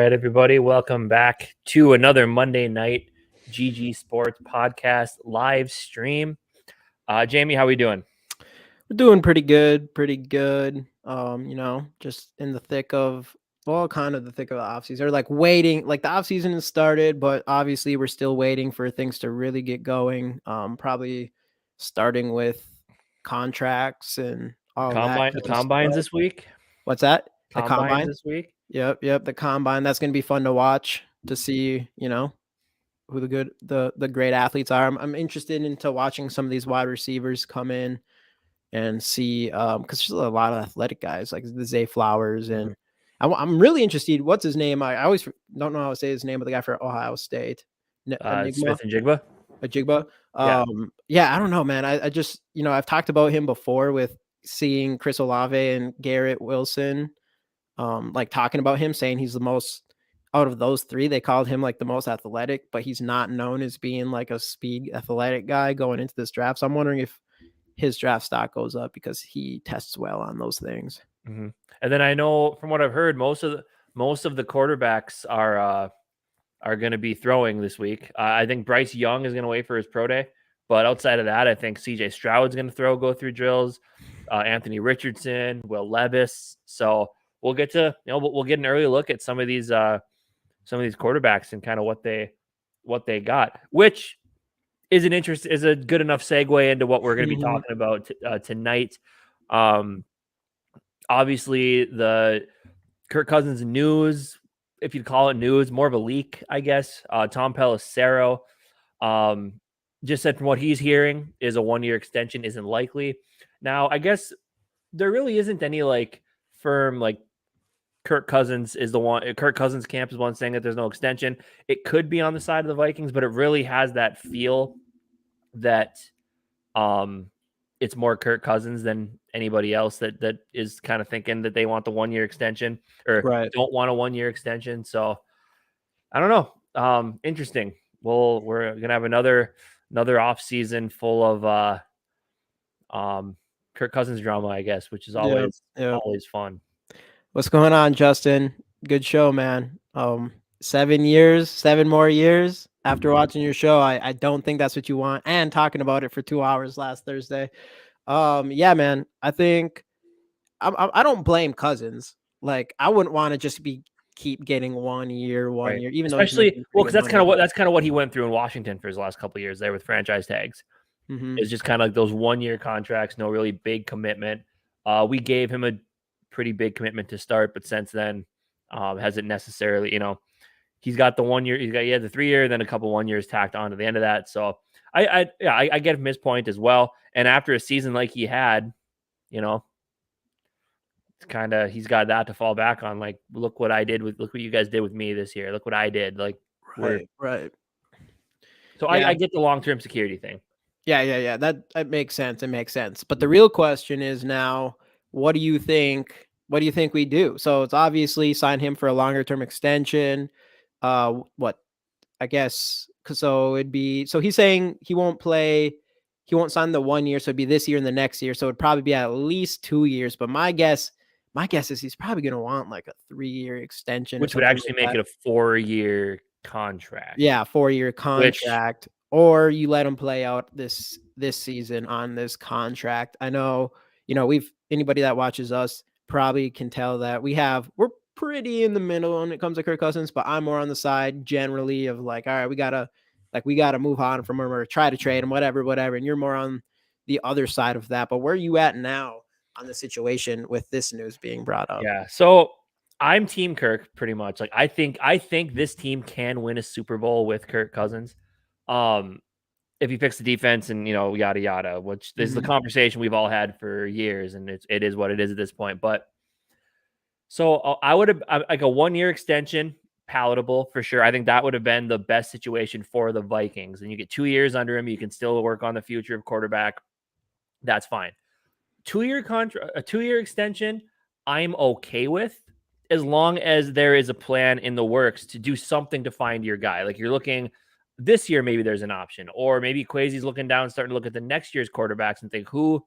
right, everybody, welcome back to another Monday night GG Sports podcast live stream. Jamie, how we doing? We're doing pretty good. Just in the thick of kind of the thick of the offseason. Or like waiting, like the offseason has started, but obviously we're still waiting for things to really get going. Probably starting with contracts and all that. The combines this week. What's that? The Combines this week. Yep. The combine. That's gonna be fun to watch to see, who the great athletes are. I'm interested into watching some of these wide receivers come in and see because there's a lot of athletic guys like the Zay Flowers and I'm really interested. What's his name? I always don't know how to say his name, but the guy for Ohio State, Smith and Jigba. Ajigba. Yeah, I don't know, man. I just I've talked about him before with seeing Chris Olave and Garrett Wilson, like talking about him, saying he's the most out of those three. They called him like the most athletic, but he's not known as being like a speed athletic guy going into this draft. So I'm wondering if his draft stock goes up because he tests well on those things. Mm-hmm. And then I know from what I've heard, most of the quarterbacks are going to be throwing this week. I think Bryce Young is going to wait for his pro day, but outside of that, I think CJ Stroud's going to go through drills. Anthony Richardson, Will Levis. So we'll get to we'll get an early look at some of these quarterbacks and kind of what they got, which is a good enough segue into what we're going to be talking about tonight. Obviously, the Kirk Cousins news, if you'd call it news, more of a leak, I guess. Tom Pelissero just said from what he's hearing is a 1-year extension isn't likely. Now, I guess there really isn't any like firm like Kirk Cousins camp is one saying that there's no extension. It could be on the side of the Vikings, but it really has that feel that it's more Kirk Cousins than anybody else that is kind of thinking that they want the 1-year extension or don't want a 1-year extension. So I don't know. Interesting. Well, we're gonna have another off season full of Kirk Cousins drama, I guess, which is always fun. What's going on, Justin? Good show, man. 7 more years after watching your show. I don't think that's what you want. And talking about it for 2 hours last Thursday. Yeah, man. I think I don't blame Cousins. Like I wouldn't want to just keep getting 1 year, even especially because that's kind of what he went through in Washington for his last couple of years there with franchise tags. It's just kind of like those 1-year contracts, no really big commitment. We gave him a pretty big commitment to start, but since then hasn't necessarily, he's got the 1 year, he had the 3 year, then a couple 1 years tacked on to the end of that. So I get him his point as well. And after a season like he had, it's kind of, he's got that to fall back on. Like, look what you guys did with me this year. Look what I did. Like, right. So yeah. I get the long-term security thing. Yeah. That makes sense. It makes sense. But the real question is now, what do you think? What do you think we do? So it's obviously sign him for a longer term extension. What I guess so he's saying he won't sign the 1 year, so it'd be this year and the next year. So it'd probably be at least 2 years. But my guess is he's probably gonna want like a 3-year extension, which would actually make it a 4-year contract. Yeah, 4-year contract. Or you let him play out this season on this contract. I know, anybody that watches us probably can tell that we're pretty in the middle when it comes to Kirk Cousins, but I'm more on the side generally of like, all right, we gotta move on from him or try to trade him, whatever. And you're more on the other side of that. But where are you at now on the situation with this news being brought up? Yeah. So I'm Team Kirk pretty much. Like I think this team can win a Super Bowl with Kirk Cousins. If he picks the defense and, yada, yada, which is the conversation we've all had for years. And it is what it is at this point. But so I would have like a 1-year extension, palatable for sure. I think that would have been the best situation for the Vikings. And you get 2 years under him. You can still work on the future of quarterback. That's fine. 2-year contract, a 2-year extension, I'm okay with, as long as there is a plan in the works to do something to find your guy. Like you're looking this year, maybe there's an option, or maybe Kwesi's looking down, starting to look at the next year's quarterbacks and think who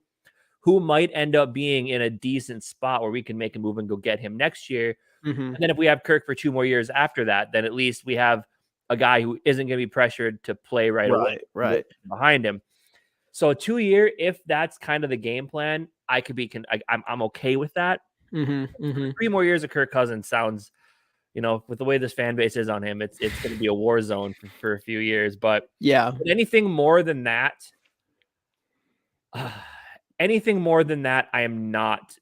who might end up being in a decent spot where we can make a move and go get him next year. And then if we have Kirk for 2 more years after that, then at least we have a guy who isn't going to be pressured to play right away behind him. So a 2-year, if that's kind of the game plan, I could be, I'm okay with that. 3 more years of Kirk Cousins sounds, with the way this fan base is on him, it's going to be a war zone for a few years. But anything more than that, I am not.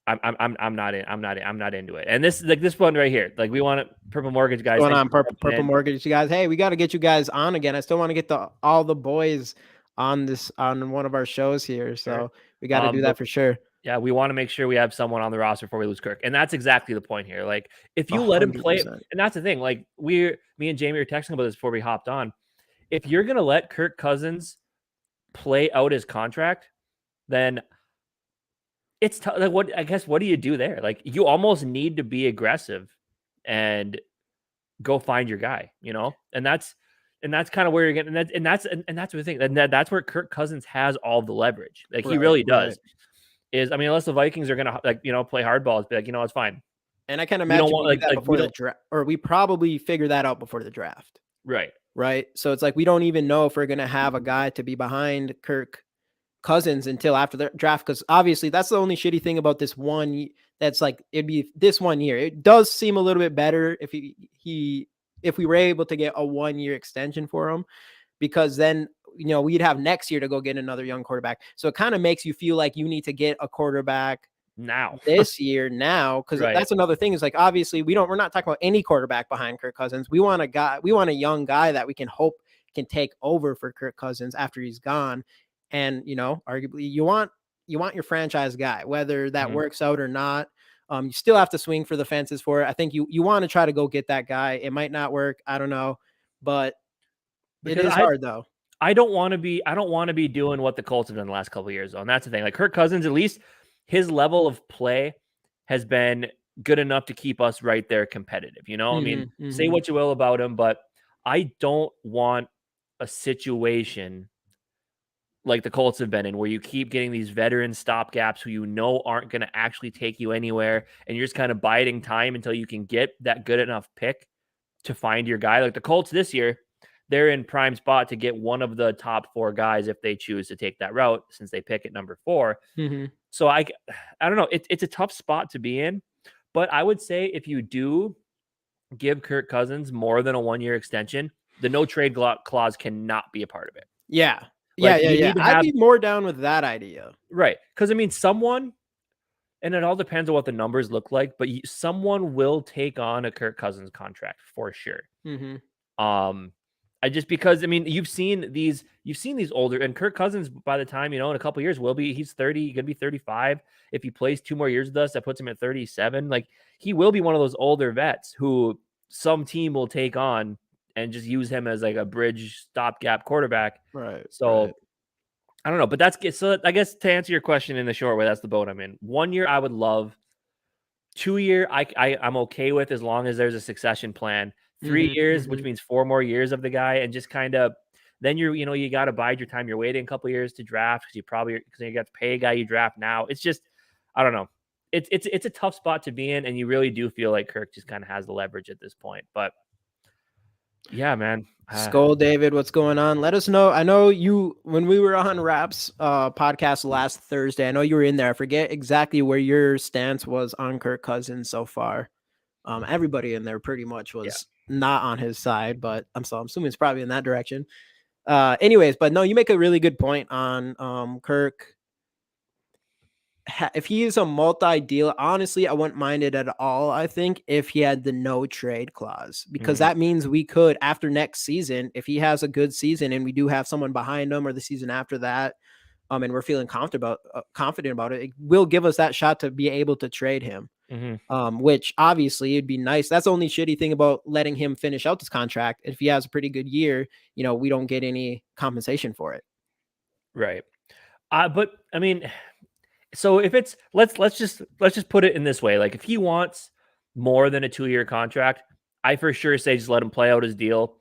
I'm not into it. And this one right here, we want Purple Mortgage guys. Going on Purple Mortgage, you guys. Hey, we got to get you guys on again. I still want to get all the boys on one of our shows here. So we got to do that for sure. Yeah, we want to make sure we have someone on the roster before we lose Kirk. And that's exactly the point here. If you let him play, and that's the thing, me and Jamie were texting about this before we hopped on. If you're going to let Kirk Cousins play out his contract, then it's what do you do there? You almost need to be aggressive and go find your guy, and that's kind of where you're getting, and that's the thing, and that's where Kirk Cousins has all the leverage. He really does. Unless the Vikings are gonna play hardball, be it's fine. And I can't imagine we do that before the draft, or we probably figure that out before the draft. Right. So it's we don't even know if we're gonna have a guy to be behind Kirk Cousins until after the draft, because obviously that's the only shitty thing about this one. That's it'd be this 1 year. It does seem a little bit better if if we were able to get a 1-year extension for him, because then we'd have next year to go get another young quarterback. So it kind of makes you feel like you need to get a quarterback now this year because that's another thing is obviously we're not talking about any quarterback behind Kirk Cousins. We want a young guy that we can hope can take over for Kirk Cousins after he's gone. And, arguably you want your franchise guy, whether that works out or not. You still have to swing for the fences for it. I think you want to try to go get that guy. It might not work. I don't know, but it is hard though. I don't want to be doing what the Colts have done the last couple of years though. And that's the thing. Kirk Cousins, at least his level of play has been good enough to keep us right there competitive. Say what you will about him, but I don't want a situation like the Colts have been in, where you keep getting these veteran stopgaps who aren't going to actually take you anywhere, and you're just kind of biding time until you can get that good enough pick to find your guy. Like the Colts this year, they're in prime spot to get one of the top 4 guys if they choose to take that route, since they pick at number 4. So I don't know. It's a tough spot to be in, but I would say if you do give Kirk Cousins more than a 1-year extension, the no trade clause cannot be a part of it. Yeah. I'd be more down with that idea. Right. Because, someone, and it all depends on what the numbers look like, but someone will take on a Kirk Cousins contract for sure. Because you've seen these older, and Kirk Cousins, by the time, in a couple of years, he's 30, going to be 35. If he plays 2 more years with us, that puts him at 37. He will be one of those older vets who some team will take on and just use him as a bridge stopgap quarterback. Right. So I don't know, but so I guess to answer your question in the short way, that's the boat I'm in. 1 year I would love. 2 year I'm okay with, as long as there's a succession plan. 3 years, which means 4 more years of the guy, and just kind of then you got to bide your time. You're waiting a couple of years to draft because you got to pay a guy you draft now. It's just, I don't know. It's a tough spot to be in, and you really do feel like Kirk just kind of has the leverage at this point. But yeah, man. Skull David, what's going on? Let us know. I know when we were on Raps podcast last Thursday, I know you were in there. I forget exactly where your stance was on Kirk Cousins so far. Everybody in there pretty much was not on his side, but I'm assuming it's probably in that direction. Anyways, but no, you make a really good point on Kirk. If he is a multi-deal, honestly, I wouldn't mind it at all. I think if he had the no trade clause, because that means we could, after next season, if he has a good season and we do have someone behind him, or the season after that, and we're feeling confident about it, it will give us that shot to be able to trade him. Which obviously it'd be nice. That's the only shitty thing about letting him finish out this contract. If he has a pretty good year, we don't get any compensation for it. Right. But so if it's let's just put it in this way. If he wants more than a 2-year contract, I for sure say just let him play out his deal.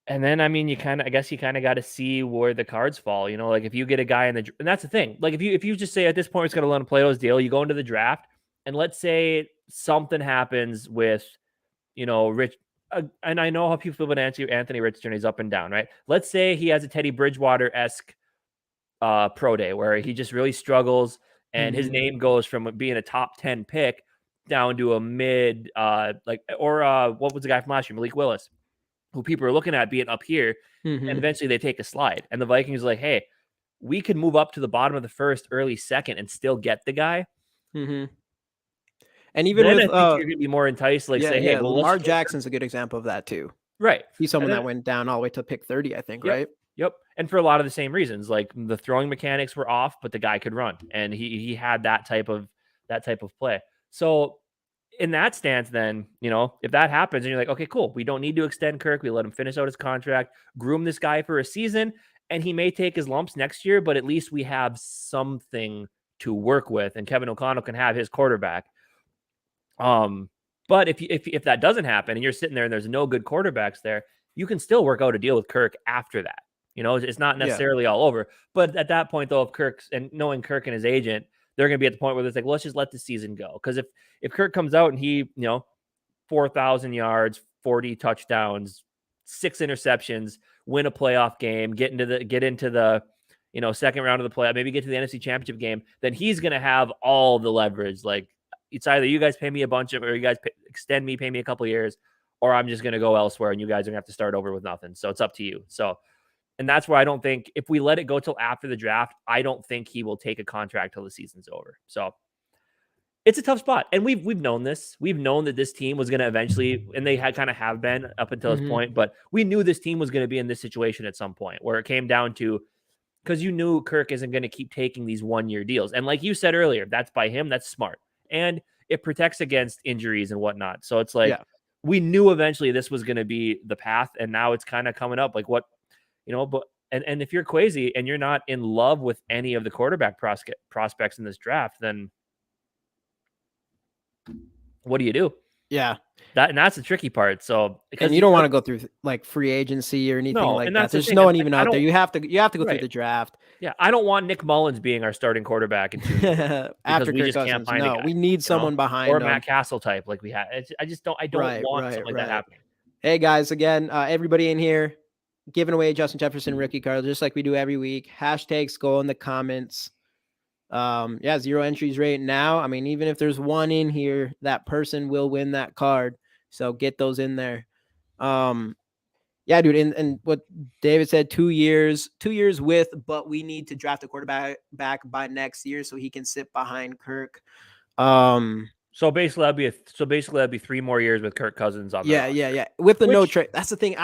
And then, I mean, I guess you kind of got to see where the cards fall. You know, like if you get a guy and that's the thing. Like if you just say at this point it's going to let him play those deal, you go into the draft, and let's say something happens with, Rich. And I know how people feel about Anthony Richardson. He's up and down, right? Let's say he has a Teddy Bridgewater esque pro day where he just really struggles, and his name goes from being a top 10 pick down to a mid, what was the guy from last year, Malik Willis, who people are looking at being up here, and eventually they take a slide. And the Vikings are like, hey, we could move up to the bottom of the first, early second, and still get the guy. And even then with, I think you're gonna be more enticed, hey, well, Lamar Jackson's a good example of that too. Right. He's someone that went down all the way to pick 30, I think, right? Yep. And for a lot of the same reasons, like the throwing mechanics were off, but the guy could run, and he had that type of play. So in that stance, then, if that happens and you're like, okay, cool, we don't need to extend Kirk. We let him finish out his contract, groom this guy for a season, and he may take his lumps next year, but at least we have something to work with, and Kevin O'Connell can have his quarterback. But if that doesn't happen and you're sitting there and there's no good quarterbacks there, you can still work out a deal with Kirk after that. It's not necessarily all over. But at that point, though, knowing Kirk and his agent, they're going to be at the point where it's like, well, let's just let the season go. Because if Kirk comes out and he, 4,000 yards, 40 touchdowns, 6 interceptions, win a playoff game, get into the second round of the playoff, maybe get to the NFC Championship game, then he's going to have all the leverage. Like, it's either you guys pay me a bunch of, or you guys extend me, pay me a couple of years, or I'm just going to go elsewhere and you guys are going to have to start over with nothing. So it's up to you. So, and that's where I don't think, if we let it go till after the draft, I don't think he will take a contract till the season's over. So it's a tough spot. And we've known this. We've known that this team was going to eventually, and they have been up until this point, but we knew this team was going to be in this situation at some point where it came down to, because you knew Kirk isn't going to keep taking these 1-year deals. And like you said earlier, that's by him, that's smart. And it protects against injuries and whatnot. So it's like, we knew eventually this was going to be the path, and now it's kind of coming up like what, but and if you're crazy and you're not in love with any of the quarterback prospects in this draft, then what do you do? Yeah. That's the tricky part. So, and you don't want to go through like free agency or anything like that. There's no one even out there. You have to go through the draft. Yeah, I don't want Nick Mullins being our starting quarterback in 2 years after Kirk Cousins. No, we need someone behind or him. Matt Castle type like we had. I don't want something like that happening. Hey guys, again, everybody in here giving away Justin Jefferson rookie card just like we do every week. Hashtags go in the comments. 0 entries right now. I mean, even if there's one in here, that person will win that card. So get those in there. Yeah, dude. And what David said, 2 years with, but we need to draft a quarterback back by next year so he can sit behind Kirk. So basically that'd be 3 more years with Kirk Cousins on. Yeah. With the no trade. That's the thing.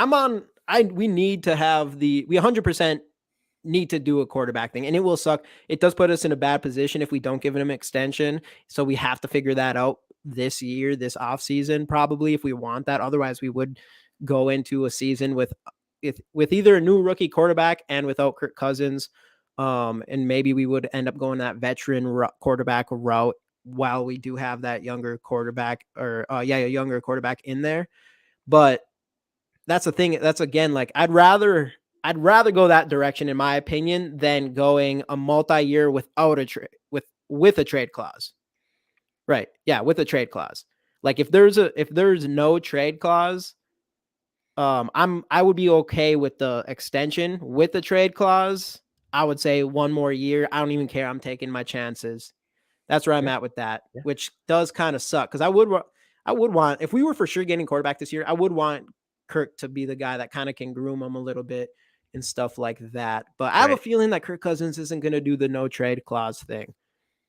We need to have we 100% need to do a quarterback thing, and it will suck. It does put us in a bad position if we don't give him an extension. So we have to figure that out this year, this off season, probably, if we want that. Otherwise we would go into a season with either a new rookie quarterback and without Kirk Cousins. And maybe we would end up going that veteran quarterback route while we do have that younger quarterback a younger quarterback in there. But that's the thing. That's again, like, I'd rather go that direction, in my opinion, than going a multi-year without a trade with a trade clause. Right. Yeah. With a trade clause. Like if there's no trade clause, I would be okay with the extension. With the trade clause, I would say 1 more year. I don't even care. I'm taking my chances. That's where I'm at with that, which does kind of suck. Cause I would want, if we were for sure getting quarterback this year, I would want Kirk to be the guy that kind of can groom him a little bit and stuff like that. But I have a feeling that Kirk Cousins isn't going to do the no trade clause thing.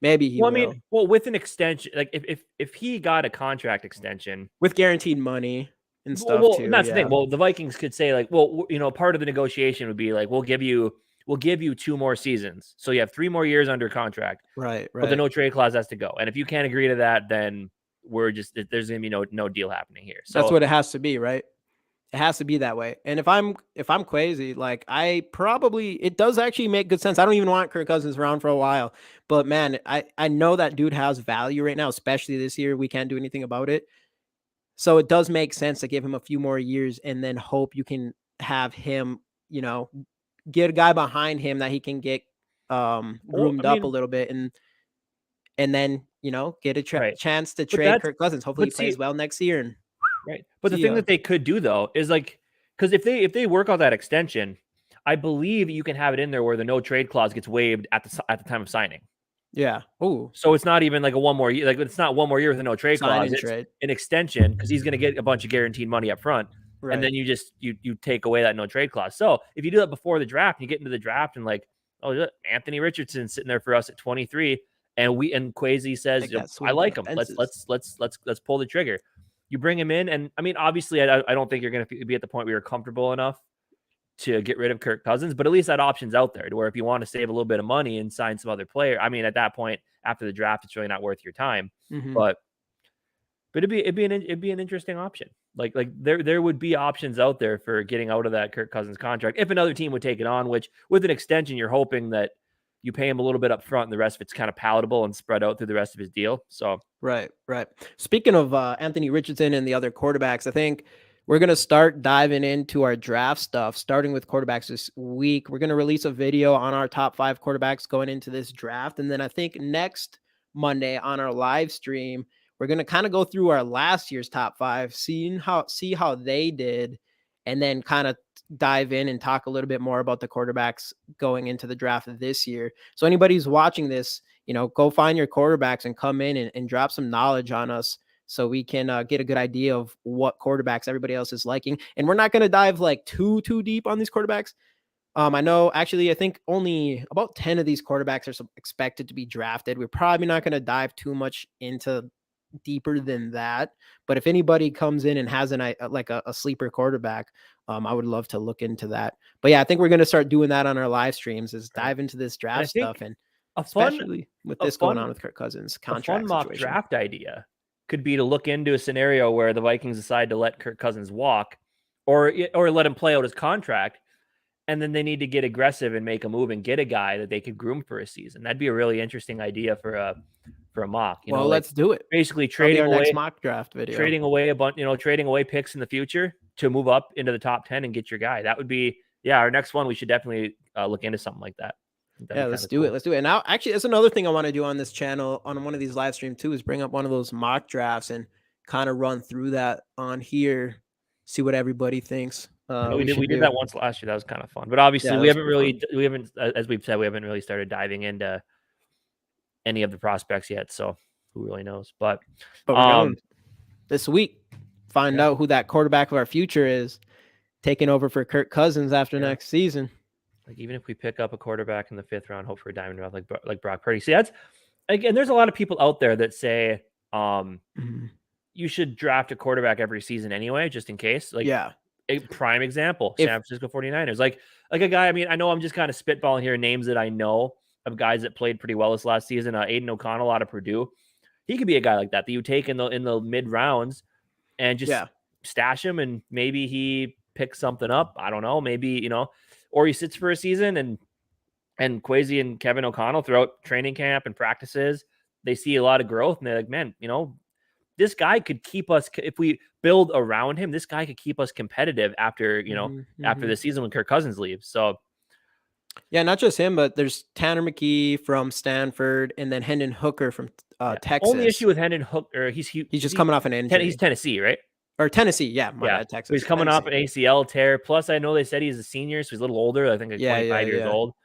Maybe he will. I mean, with an extension, like if he got a contract extension with guaranteed money and stuff too. That's the thing. Well, the Vikings could say like, well, part of the negotiation would be like, we'll give you 2 more seasons. So you have 3 more years under contract. Right. But the no trade clause has to go. And if you can't agree to that, then there's going to be no deal happening here. So that's what it has to be, right? It has to be that way. And if I'm crazy, like it does actually make good sense. I don't even want Kirk Cousins around for a while, but man, I know that dude has value right now, especially this year. We can't do anything about it. So it does make sense to give him a few more years and then hope you can have him, get a guy behind him that he can get Or groomed I up a mean, little bit, and then get a right. chance to But trade that's Kirk Cousins. Hopefully he but plays see, well next year and right. But the see thing ya. that they could do though is like, because if they work out that extension, I believe you can have it in there where the no trade clause gets waived at the time of signing. Yeah. Oh, So it's not even like a one more year. Like it's not one more year with a no trade sign clause. and It's trade. an extension because he's going to get a bunch of guaranteed money up front, and Right. then you take away that no trade clause. So if you do that before the draft, you get into the draft and like, oh, look, Anthony Richardson sitting there for us at 23, and Kwesi says, Take that I swing for like the him. fences. Let's pull the trigger. You bring him in, and I mean, obviously, I don't think you're going to be at the point where you're comfortable enough to get rid of Kirk Cousins, but at least that option's out there to where if you want to save a little bit of money and sign some other player, I mean, at that point after the draft, it's really not worth your time. Mm-hmm. But it'd be an interesting option. Like there would be options out there for getting out of that Kirk Cousins contract if another team would take it on. Which with an extension, you're hoping that you pay him a little bit up front, and the rest of it's kind of palatable and spread out through the rest of his deal. So Right. Speaking of Anthony Richardson and the other quarterbacks, I think we're going to start diving into our draft stuff, starting with quarterbacks this week. We're going to release a video on our top 5 quarterbacks going into this draft. And then I think next Monday on our live stream, we're going to kind of go through our last year's top 5, see how they did, and then kind of dive in and talk a little bit more about the quarterbacks going into the draft this year. So anybody who's watching this, go find your quarterbacks and come in and drop some knowledge on us so we can get a good idea of what quarterbacks everybody else is liking. And we're not going to dive like too deep on these quarterbacks. I know actually, I think only about 10 of these quarterbacks are expected to be drafted. We're probably not going to dive too much into deeper than that. But if anybody comes in and has a sleeper quarterback, I would love to look into that. But yeah, I think we're going to start doing that on our live streams is right. dive into this And I draft think stuff. And a fun especially with a this going on fun with Kirk Cousins a fun contract mock situation. draft idea could be to look into a scenario where the Vikings decide to let Kirk Cousins walk or let him play out his contract, and then they need to get aggressive and make a move and get a guy that they could groom for a season. That'd be a really interesting idea for a mock, Well, like let's do it. basically That'll be our next mock draft video. trading away a bunch, trading away picks in the future to move up into the top 10 and get your guy. That would be, our next one. We should definitely look into something like that. Yeah, let's do it. Let's do it. And now, actually, that's another thing I want to do on this channel on one of these live streams too, is bring up one of those mock drafts and kind of run through that on here, see what everybody thinks. We did that once last year. That was kind of fun. But obviously, we haven't, as we've said, we haven't really started diving into any of the prospects yet. So who really knows? But we're going this week. Find out who that quarterback of our future is, taking over for Kirk Cousins after next season. Like even if we pick up a quarterback in the 5th round, hope for a diamond round like Brock Purdy. See, that's again. There's a lot of people out there that say you should draft a quarterback every season anyway, just in case. Like a prime example, San Francisco 49ers. Like a guy. I mean, I know I'm just kind of spitballing here names that I know of guys that played pretty well this last season. Aiden O'Connell out of Purdue. He could be a guy like that you take in the mid rounds and just stash him, and maybe he picks something up. I don't know. Maybe or he sits for a season, and Kwesi and Kevin O'Connell throughout training camp and practices, they see a lot of growth, and they're like, man, this guy could keep us, if we build around him, this guy could keep us competitive after after the season when Kirk Cousins leaves. So yeah, not just him, but there's Tanner McKee from Stanford, and then Hendon Hooker from Texas. Only issue with Hendon Hooker, he's just coming off an injury. He's Tennessee, right? Or Tennessee, yeah. My bad, Texas. He's coming off an ACL tear. Plus, I know they said he's a senior, so he's a little older. I think 25 years old.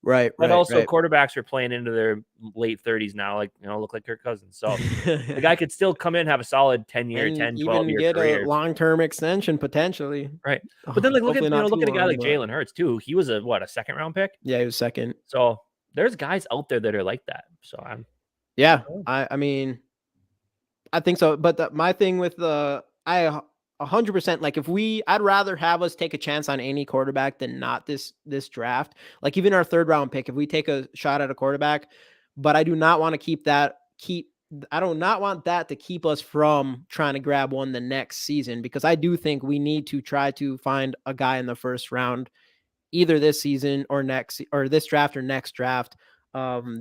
Right. But also, quarterbacks are playing into their late 30s now, look like Kirk Cousins. So the guy could still come in and have a solid 10-year, 10, 12-year career. A long-term extension potentially. Right. But then look at a guy like Jalen Hurts too. He was a 2nd-round pick? Yeah, he was 2nd. So there's guys out there that are like that. So I mean, I think so. But my thing with I 100%, like I'd rather have us take a chance on any quarterback than not this draft. Like even our 3rd round pick, if we take a shot at a quarterback, but I do not want to I do not want that to keep us from trying to grab one the next season, because I do think we need to try to find a guy in the 1st round, either this season or this draft or next draft.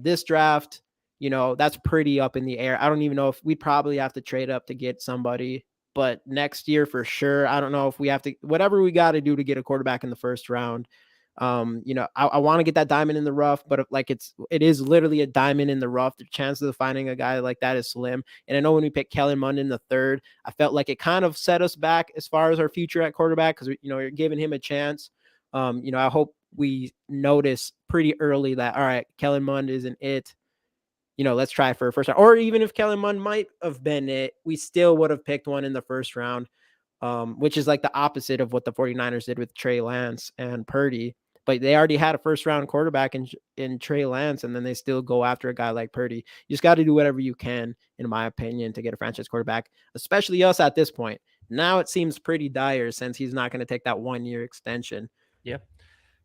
This draft, that's pretty up in the air. I don't even know if we'd probably have to trade up to get somebody. but next year for sure. I don't know if we have to, whatever we got to do to get a quarterback in the first round. I want to get that diamond in the rough, but it is literally a diamond in the rough. The chances of finding a guy like that is slim. And I know when we picked Kellen Mond in the third, I felt like it kind of set us back as far as our future at quarterback because you're giving him a chance. I hope we notice pretty early that all right, Kellen Mond isn't it. Let's try for a first round. Or even if Kellen Mond might have been it, we still would have picked one in the first round, which is like the opposite of what the 49ers did with Trey Lance and Purdy. But they already had a first-round quarterback in Trey Lance, and then they still go after a guy like Purdy. You just got to do whatever you can, in my opinion, to get a franchise quarterback, especially us at this point. Now it seems pretty dire since he's not going to take that 1-year extension. Yeah.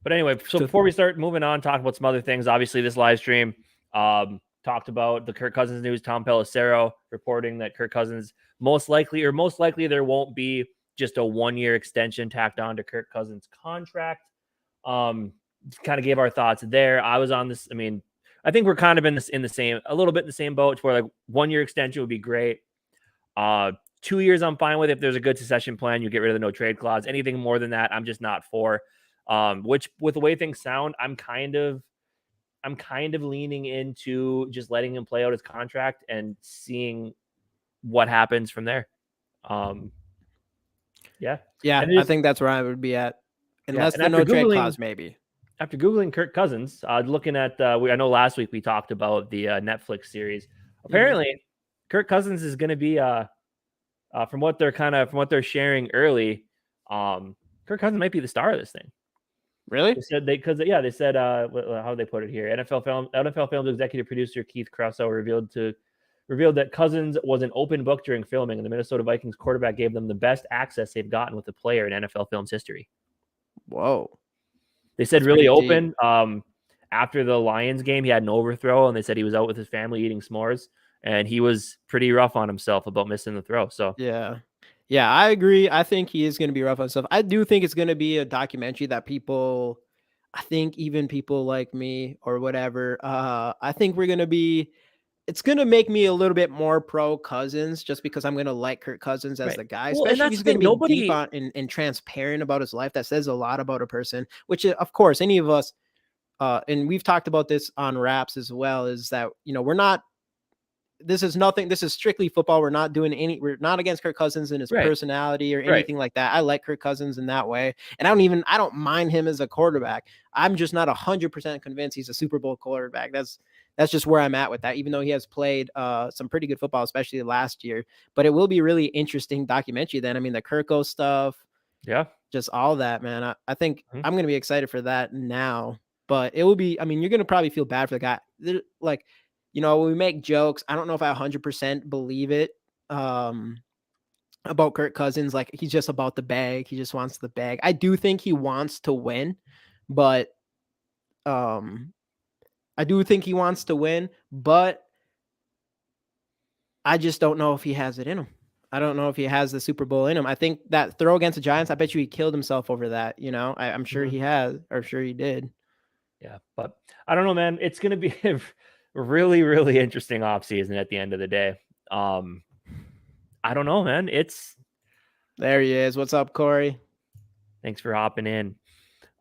But anyway, so before we start moving on, talk about some other things. Obviously, this live stream talked about the Kirk Cousins news. Tom Pelissero reporting that Kirk Cousins most likely there won't be just a 1-year extension tacked on to Kirk Cousins' contract. Kind of gave our thoughts there. I was on this. I mean, I think we're kind of a little bit in the same boat where like 1-year extension would be great. 2 years I'm fine with. If there's a good succession plan, you get rid of the no trade clause. Anything more than that, I'm just not for. Which with the way things sound, I'm kind of leaning into just letting him play out his contract and seeing what happens from there. Yeah, I think that's where I would be at. Unless the no trade clause, maybe. After Googling Kirk Cousins, looking at, I know last week we talked about the Netflix series. Apparently, Kirk Cousins is going to be, from what they're sharing early, Kirk Cousins might be the star of this thing. Really? They said how they put it here. NFL Films executive producer Keith Crusoe revealed that Cousins was an open book during filming, and the Minnesota Vikings quarterback gave them the best access they've gotten with a player in NFL Films history. Whoa. They said really open. After the Lions game, he had an overthrow, and they said he was out with his family eating s'mores, and he was pretty rough on himself about missing the throw. So yeah, I agree. I think he is going to be rough on himself. I do think it's going to be a documentary that people, I think even people like me or whatever, I think it's going to make me a little bit more pro Cousins just because I'm going to like Kirk Cousins as the guy, especially if he's going to be deep on and transparent about his life. That says a lot about a person, which of course, any of us, and we've talked about this on Raps as well, is that, this is strictly football. We're not against Kirk Cousins and his personality or anything like that. I like Kirk Cousins in that way. And I don't mind him as a quarterback. I'm just not 100% convinced he's a Super Bowl quarterback. That's just where I'm at with that, even though he has played some pretty good football, especially last year. But it will be really interesting documentary then. I mean, the Kirko stuff. Yeah. Just all that, man. I think I'm going to be excited for that now. But it will be, I mean, you're going to probably feel bad for the guy. Like, when we make jokes, I don't know if I 100% believe it about Kirk Cousins. Like, he's just about the bag. He just wants the bag. I do think he wants to win, but I just don't know if he has it in him. I don't know if he has the Super Bowl in him. I think that throw against the Giants, I bet you he killed himself over that. I'm sure he has, or sure he did. Yeah, but I don't know, man. It's going to be a really, really interesting offseason at the end of the day. I don't know, man. There he is. What's up, Corey? Thanks for hopping in.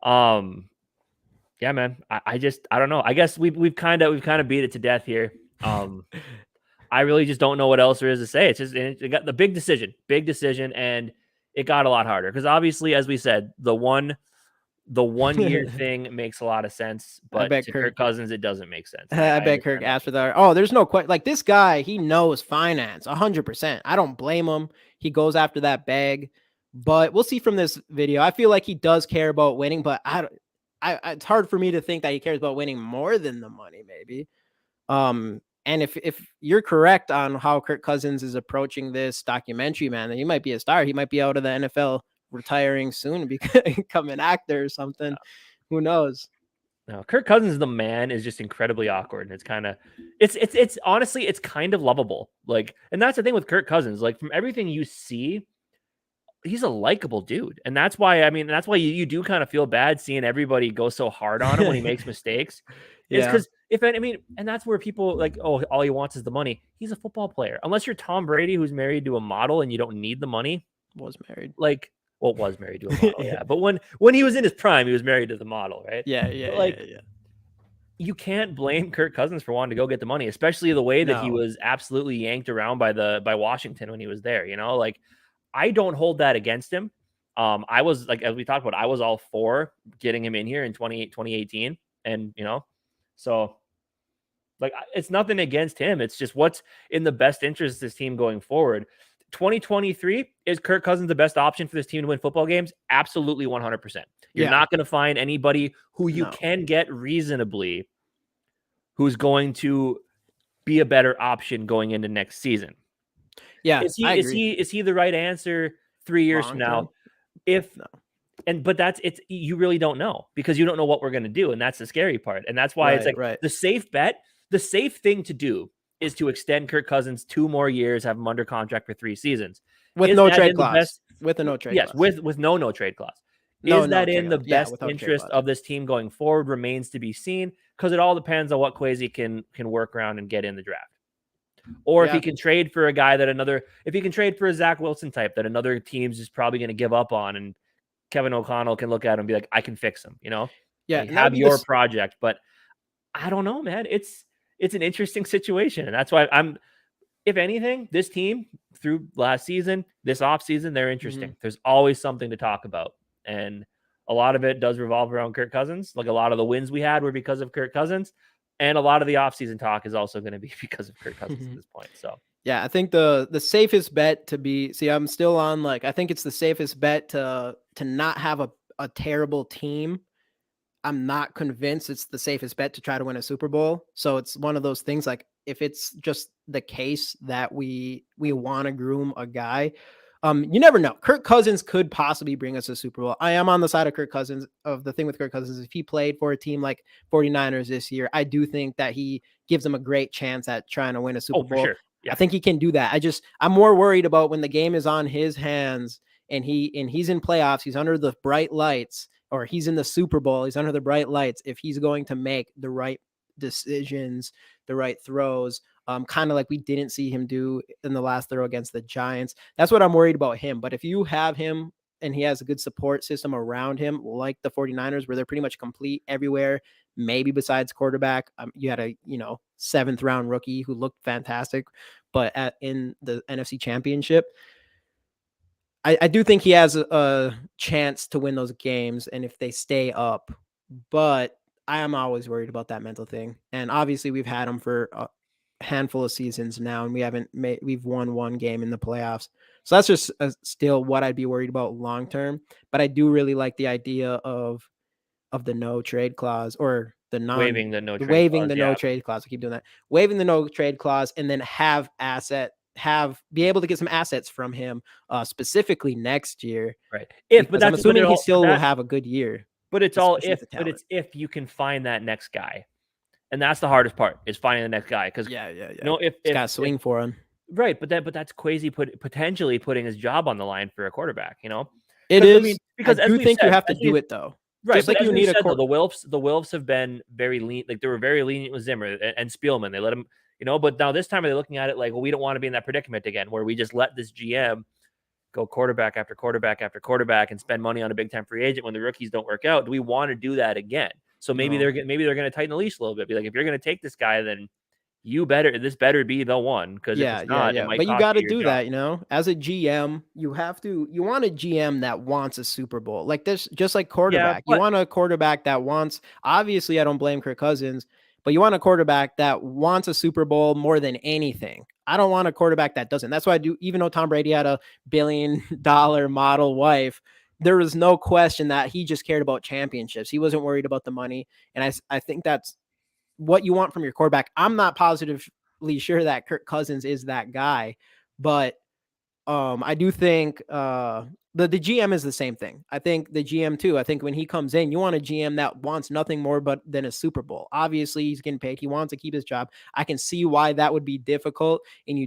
Yeah, man. I don't know. I guess we've kind of beat it to death here. I really just don't know what else there is to say. It's just it got the big decision, and it got a lot harder because obviously, as we said, the 1-year thing makes a lot of sense, but to Kirk Cousins, it doesn't make sense. I bet Kirk asked for that. Oh, there's no question. Like, this guy, he knows finance 100%. I don't blame him. He goes after that bag, but we'll see from this video. I feel like he does care about winning, but it's hard for me to think that he cares about winning more than the money, maybe. And if you're correct on how Kirk Cousins is approaching this documentary, man, then he might be a star. He might be out of the NFL, retiring soon, become an actor or something. Who knows? No, Kirk Cousins, the man, is just incredibly awkward, and it's kind of, it's honestly, it's kind of lovable. Like, and that's the thing with Kirk Cousins. Like, from everything you see, he's a likable dude, and that's why you do kind of feel bad seeing everybody go so hard on him when he makes mistakes. It's I mean, and that's where people like, oh, all he wants is the money. He's a football player. Unless you're Tom Brady, who's married to a model, and you don't need the money. Was married. Like, well, was married to a model, yeah. But when he was in his prime, he was married to the model, right? Yeah. But like, you can't blame Kirk Cousins for wanting to go get the money, especially the way that he was absolutely yanked around by Washington when he was there. Like, I don't hold that against him. I was like, as we talked about, I was all for getting him in here in 2018, and so like, it's nothing against him. It's just what's in the best interest of this team going forward. 2023, is Kirk Cousins the best option for this team to win football games? Absolutely 100%. You're not going to find anybody who you can get reasonably who's going to be a better option going into next season. Yeah. Is he the right answer 3 years from now? But you really don't know, because you don't know what we're going to do. And that's the scary part. And that's why it's like the safe bet, the safe thing to do is to extend Kirk Cousins 2 more years, have him under contract for 3 seasons. With no trade clause. With a no trade clause. Yes, with no trade clause. Is that in the best interest of this team going forward remains to be seen, because it all depends on what Kwesi can work around and get in the draft. Or if he can trade for a guy if he can trade for a Zach Wilson type that another team's just probably going to give up on, and Kevin O'Connell can look at him and be like, I can fix him, Yeah. Have your project. But I don't know, man. It's an interesting situation. And that's why if anything, this team through last season, this offseason, they're interesting. Mm-hmm. There's always something to talk about. And a lot of it does revolve around Kirk Cousins. Like, a lot of the wins we had were because of Kirk Cousins. And a lot of the offseason talk is also going to be because of Kirk Cousins at this point. So, yeah, I think the safest bet to be, I'm still on, like, I think it's the safest bet to not have a terrible team. I'm not convinced it's the safest bet to try to win a Super Bowl. So it's one of those things, like, if it's just the case that we want to groom a guy, you never know. Kirk Cousins could possibly bring us a Super Bowl. I am on the side of Kirk Cousins. Of the thing with Kirk Cousins, if he played for a team like 49ers this year, I do think that he gives them a great chance at trying to win a Super Bowl. Sure. Yeah. I think he can do that. I'm more worried about when the game is on his hands and he's in playoffs, he's under the bright lights, or he's in the Super Bowl, he's under the bright lights, if he's going to make the right decisions, the right throws, kind of like we didn't see him do in the last throw against the Giants. That's what I'm worried about him. But if you have him and he has a good support system around him, like the 49ers, where they're pretty much complete everywhere, maybe besides quarterback, you had a 7th round rookie who looked fantastic, but in the NFC Championship, I do think he has a chance to win those games, and if they stay up. But I am always worried about that mental thing. And obviously we've had him for a handful of seasons now, and we've won 1 game in the playoffs. So that's just still what I'd be worried about long term. But I do really like the idea of the no trade clause, or waiving the no trade clause. I keep doing that. Waiving the no trade clause, and then be able to get some assets from him, specifically next year. Right. I'm assuming he still will have a good year. But it's all if, but it's if you can find that next guy. And that's the hardest part, is finding the next guy. Because if it's got to swing for him. Right. But that's Kwesi potentially putting his job on the line for a quarterback, It is. Because I do think you have to do it though. Right. Just like you need the Wilfs have been very lean. Like, they were very lenient with Zimmer and Spielman. They let him, but now this time they're looking at it like, well, we don't want to be in that predicament again, where we just let this GM go quarterback after quarterback after quarterback and spend money on a big time free agent when the rookies don't work out. Do we want to do that again? So maybe they're going to tighten the leash a little bit. Be like, if you're going to take this guy, then this better be the one. Because if it's not, it might but you got to do that, as a GM, you want a GM that wants a Super Bowl. Like this, just like quarterback. You want a quarterback that wants, obviously I don't blame Kirk Cousins, but you want a quarterback that wants a Super Bowl more than anything. I don't want a quarterback that doesn't. That's why even though Tom Brady had a $1 billion model wife, there was no question that he just cared about championships. He wasn't worried about the money. And I think that's what you want from your quarterback. I'm not positively sure that Kirk Cousins is that guy, but I do think the GM is the same thing. I think the GM too. I think when he comes in, you want a GM that wants nothing more than a Super Bowl. Obviously, he's getting paid. He wants to keep his job. I can see why that would be difficult, and you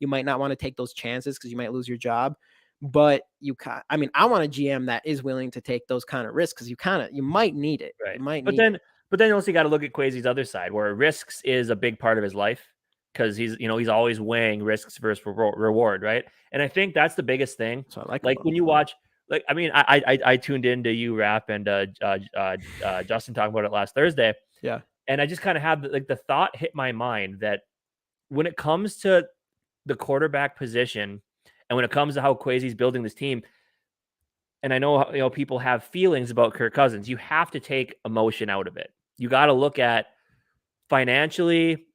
might not want to take those chances because you might lose your job. But I want a GM that is willing to take those kind of risks, because you might need it. Right. But then also you got to look at Kwesi's other side, where risks is a big part of his life because he's always weighing risks versus reward, right? And I think that's the biggest thing. So I like When you watch, I tuned into you, Rap, and Justin talking about it last Thursday. Yeah. And I just kind of had the thought hit my mind that when it comes to the quarterback position and when it comes to how Kwesi's building this team, and I know people have feelings about Kirk Cousins, you have to take emotion out of it. You got to look at financially,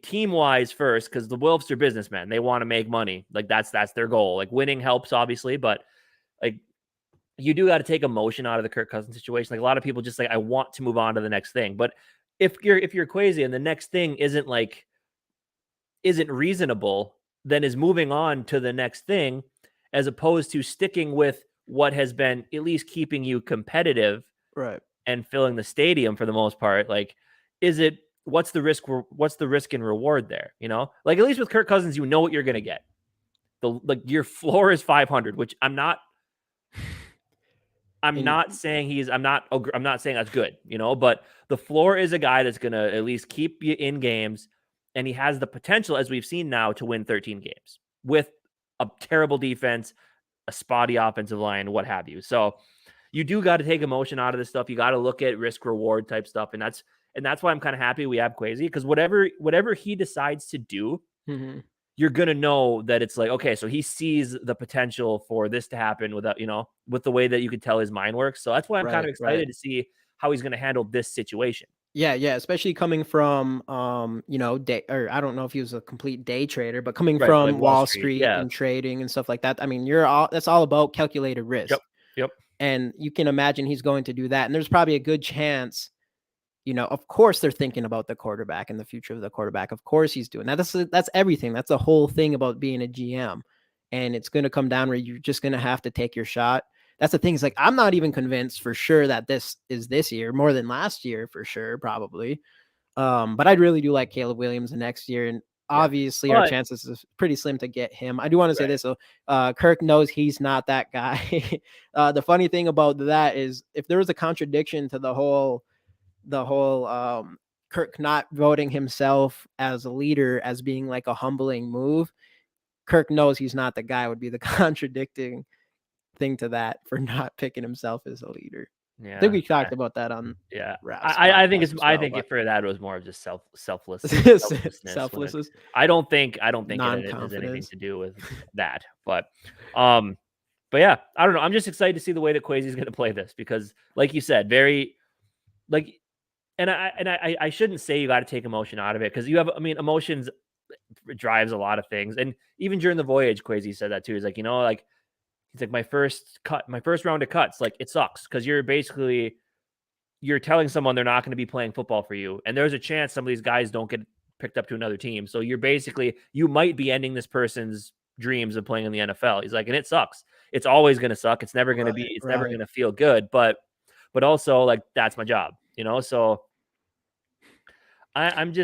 team-wise first, because the Wolves are businessmen. They want to make money. That's their goal. Winning helps, obviously, but you do got to take emotion out of the Kirk Cousins situation. A lot of people just I want to move on to the next thing. But if you're Kwesi and the next thing isn't reasonable, then is moving on to the next thing, as opposed to sticking with what has been at least keeping you competitive, right, and filling the stadium for the most part. What's the risk? What's the risk and reward there? At least with Kirk Cousins, you know what you're going to get. Your floor is 500, which I'm not saying I'm not saying that's good, but the floor is a guy that's going to at least keep you in games. And he has the potential, as we've seen now, to win 13 games with a terrible defense, a spotty offensive line, what have you. So you do got to take emotion out of this stuff. You got to look at risk reward type stuff. And that's why I'm kind of happy we have Kwesi, because whatever he decides to do, you're going to know that it's okay, so he sees the potential for this to happen with the way that you could tell his mind works. So that's why I'm kind of excited to see how he's going to handle this situation. Yeah, especially coming from day, or I don't know if he was a complete day trader, but coming from Wall Street and trading and stuff like that. I mean, that's all about calculated risk. Yep. And you can imagine he's going to do that. And there's probably a good chance, of course they're thinking about the quarterback and the future of the quarterback. Of course he's doing that. That's everything. That's the whole thing about being a GM. And it's going to come down where you're just going to have to take your shot. That's the thing. Is I'm not even convinced for sure that this is this year more than last year, for sure, probably. But I really do like Caleb Williams the next year. And obviously our chances is pretty slim to get him. I do want to say this. So Kirk knows he's not that guy. The funny thing about that is if there was a contradiction to the whole Kirk not voting himself as a leader as being a humbling move, Kirk knows he's not the guy would be the contradicting thing to that for not picking himself as a leader. Yeah, I think we talked about that on I think for that it was more of just selflessness. I don't think it has anything to do with that. But yeah, I don't know. I'm just excited to see the way that Kwesi is going to play this, because like you said, very and I shouldn't say you got to take emotion out of it, because emotions drives a lot of things. And even during the voyage, Kwesi said that too. He's he's my first round of cuts, it sucks, because you're telling someone they're not going to be playing football for you, and there's a chance some of these guys don't get picked up to another team. So you might be ending this person's dreams of playing in the NFL. He's and it sucks. It's always going to suck. It's never going to be. It's never going to feel good. But also that's my job, So I don't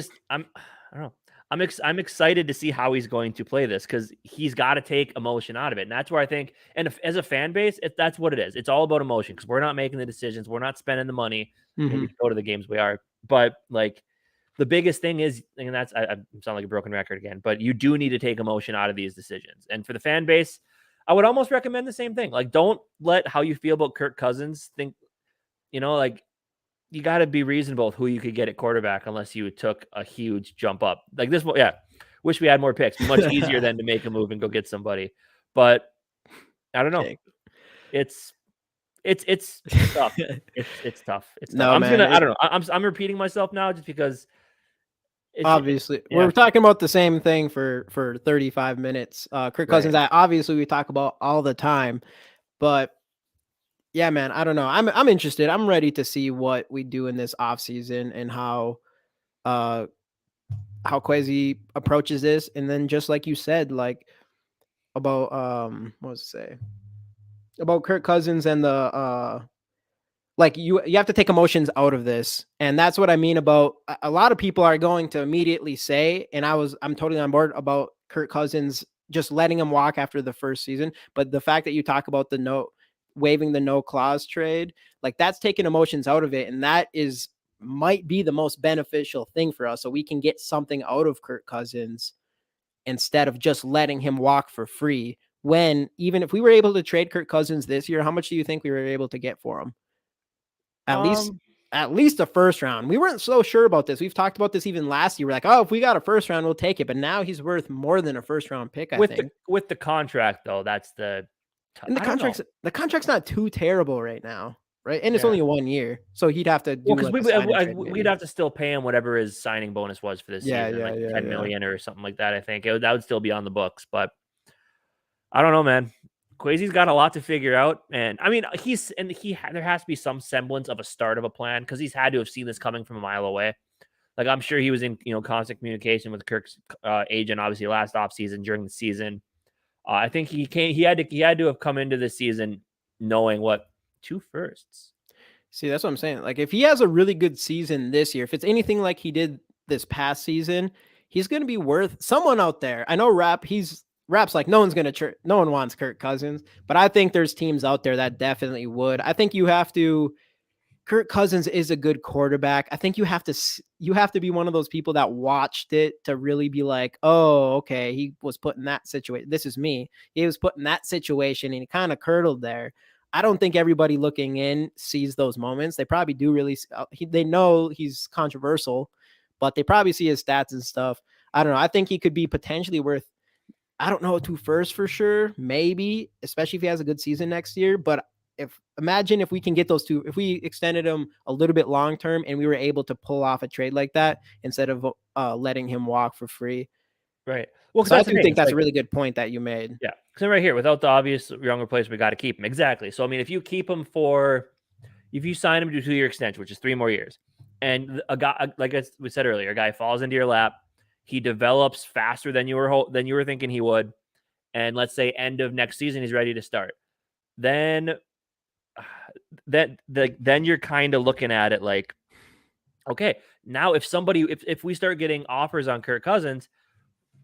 know. I'm excited to see how he's going to play this, because he's got to take emotion out of it. And that's where I think, and as a fan base, that's what it is. It's all about emotion, because we're not making the decisions. We're not spending the money. We go to the games we are. But the biggest thing is, and that's, I sound like a broken record again, but you do need to take emotion out of these decisions. And for the fan base, I would almost recommend the same thing. Don't let how you feel about Kirk Cousins think, you got to be reasonable with who you could get at quarterback, unless you took a huge jump up this. Yeah. Wish we had more picks. Much easier than to make a move and go get somebody. But I don't know. Okay. It's tough. It's tough. It's tough. I don't know. I'm repeating myself now just because. Obviously, we're talking about the same thing for 35 minutes. Kirk Cousins, obviously we talk about all the time, but yeah, man, I don't know. I'm interested. I'm ready to see what we do in this offseason and how Kwesi approaches this. And then just like you said, about what was it say? About Kirk Cousins and the you have to take emotions out of this. And that's what I mean about a lot of people are going to immediately say, and I'm totally on board about Kirk Cousins just letting him walk after the first season. But the fact that you talk about the note, waiving the no clause trade, like that's taking emotions out of it. And that might be the most beneficial thing for us. So we can get something out of Kirk Cousins instead of just letting him walk for free. When even if we were able to trade Kirk Cousins this year, how much do you think we were able to get for him? At least a first round. We weren't so sure about this. We've talked about this even last year. We're like, oh, if we got a first round, we'll take it. But now he's worth more than a first round pick, I think. With the contract, though, that's and the contract's not too terrible right now, right? And it's only 1 year, so he'd have to do because we'd have to still pay him whatever his signing bonus was for this season, like 10 million or something like that. I think that would still be on the books, but I don't know, man. Kwesi's got a lot to figure out, and I mean, there has to be some semblance of a start of a plan because he's had to have seen this coming from a mile away. Like I'm sure he was in constant communication with Kirk's agent, obviously last offseason during the season. I think he had to have come into this season knowing what 2 firsts. See, that's what I'm saying. Like if he has a really good season this year, if it's anything like he did this past season, he's going to be worth someone out there. I know Rap's like no one wants Kirk Cousins, but I think there's teams out there that definitely would. I think Kirk Cousins is a good quarterback. I think you have to be one of those people that watched it to really be like, oh, okay, he was put in that situation. This is me. He was put in that situation and he kind of curdled there. I don't think everybody looking in sees those moments. They probably do really. They know he's controversial, but they probably see his stats and stuff. I don't know. I think he could be potentially worth, I don't know, 2 firsts for sure, maybe, especially if he has a good season next year. But imagine if we can get those 2, if we extended him a little bit long term and we were able to pull off a trade like that instead of letting him walk for free. Right. Well, so I do think that's a really good point that you made. Yeah. Because right here, without the obvious young replacement, we got to keep him. Exactly. So, I mean, if you sign him to a 2-year extension, which is 3 more years, and a guy, like we said earlier, a guy falls into your lap, he develops faster than you were thinking he would, and let's say end of next season he's ready to start, then you're kind of looking at it like, okay, now if we start getting offers on Kirk Cousins,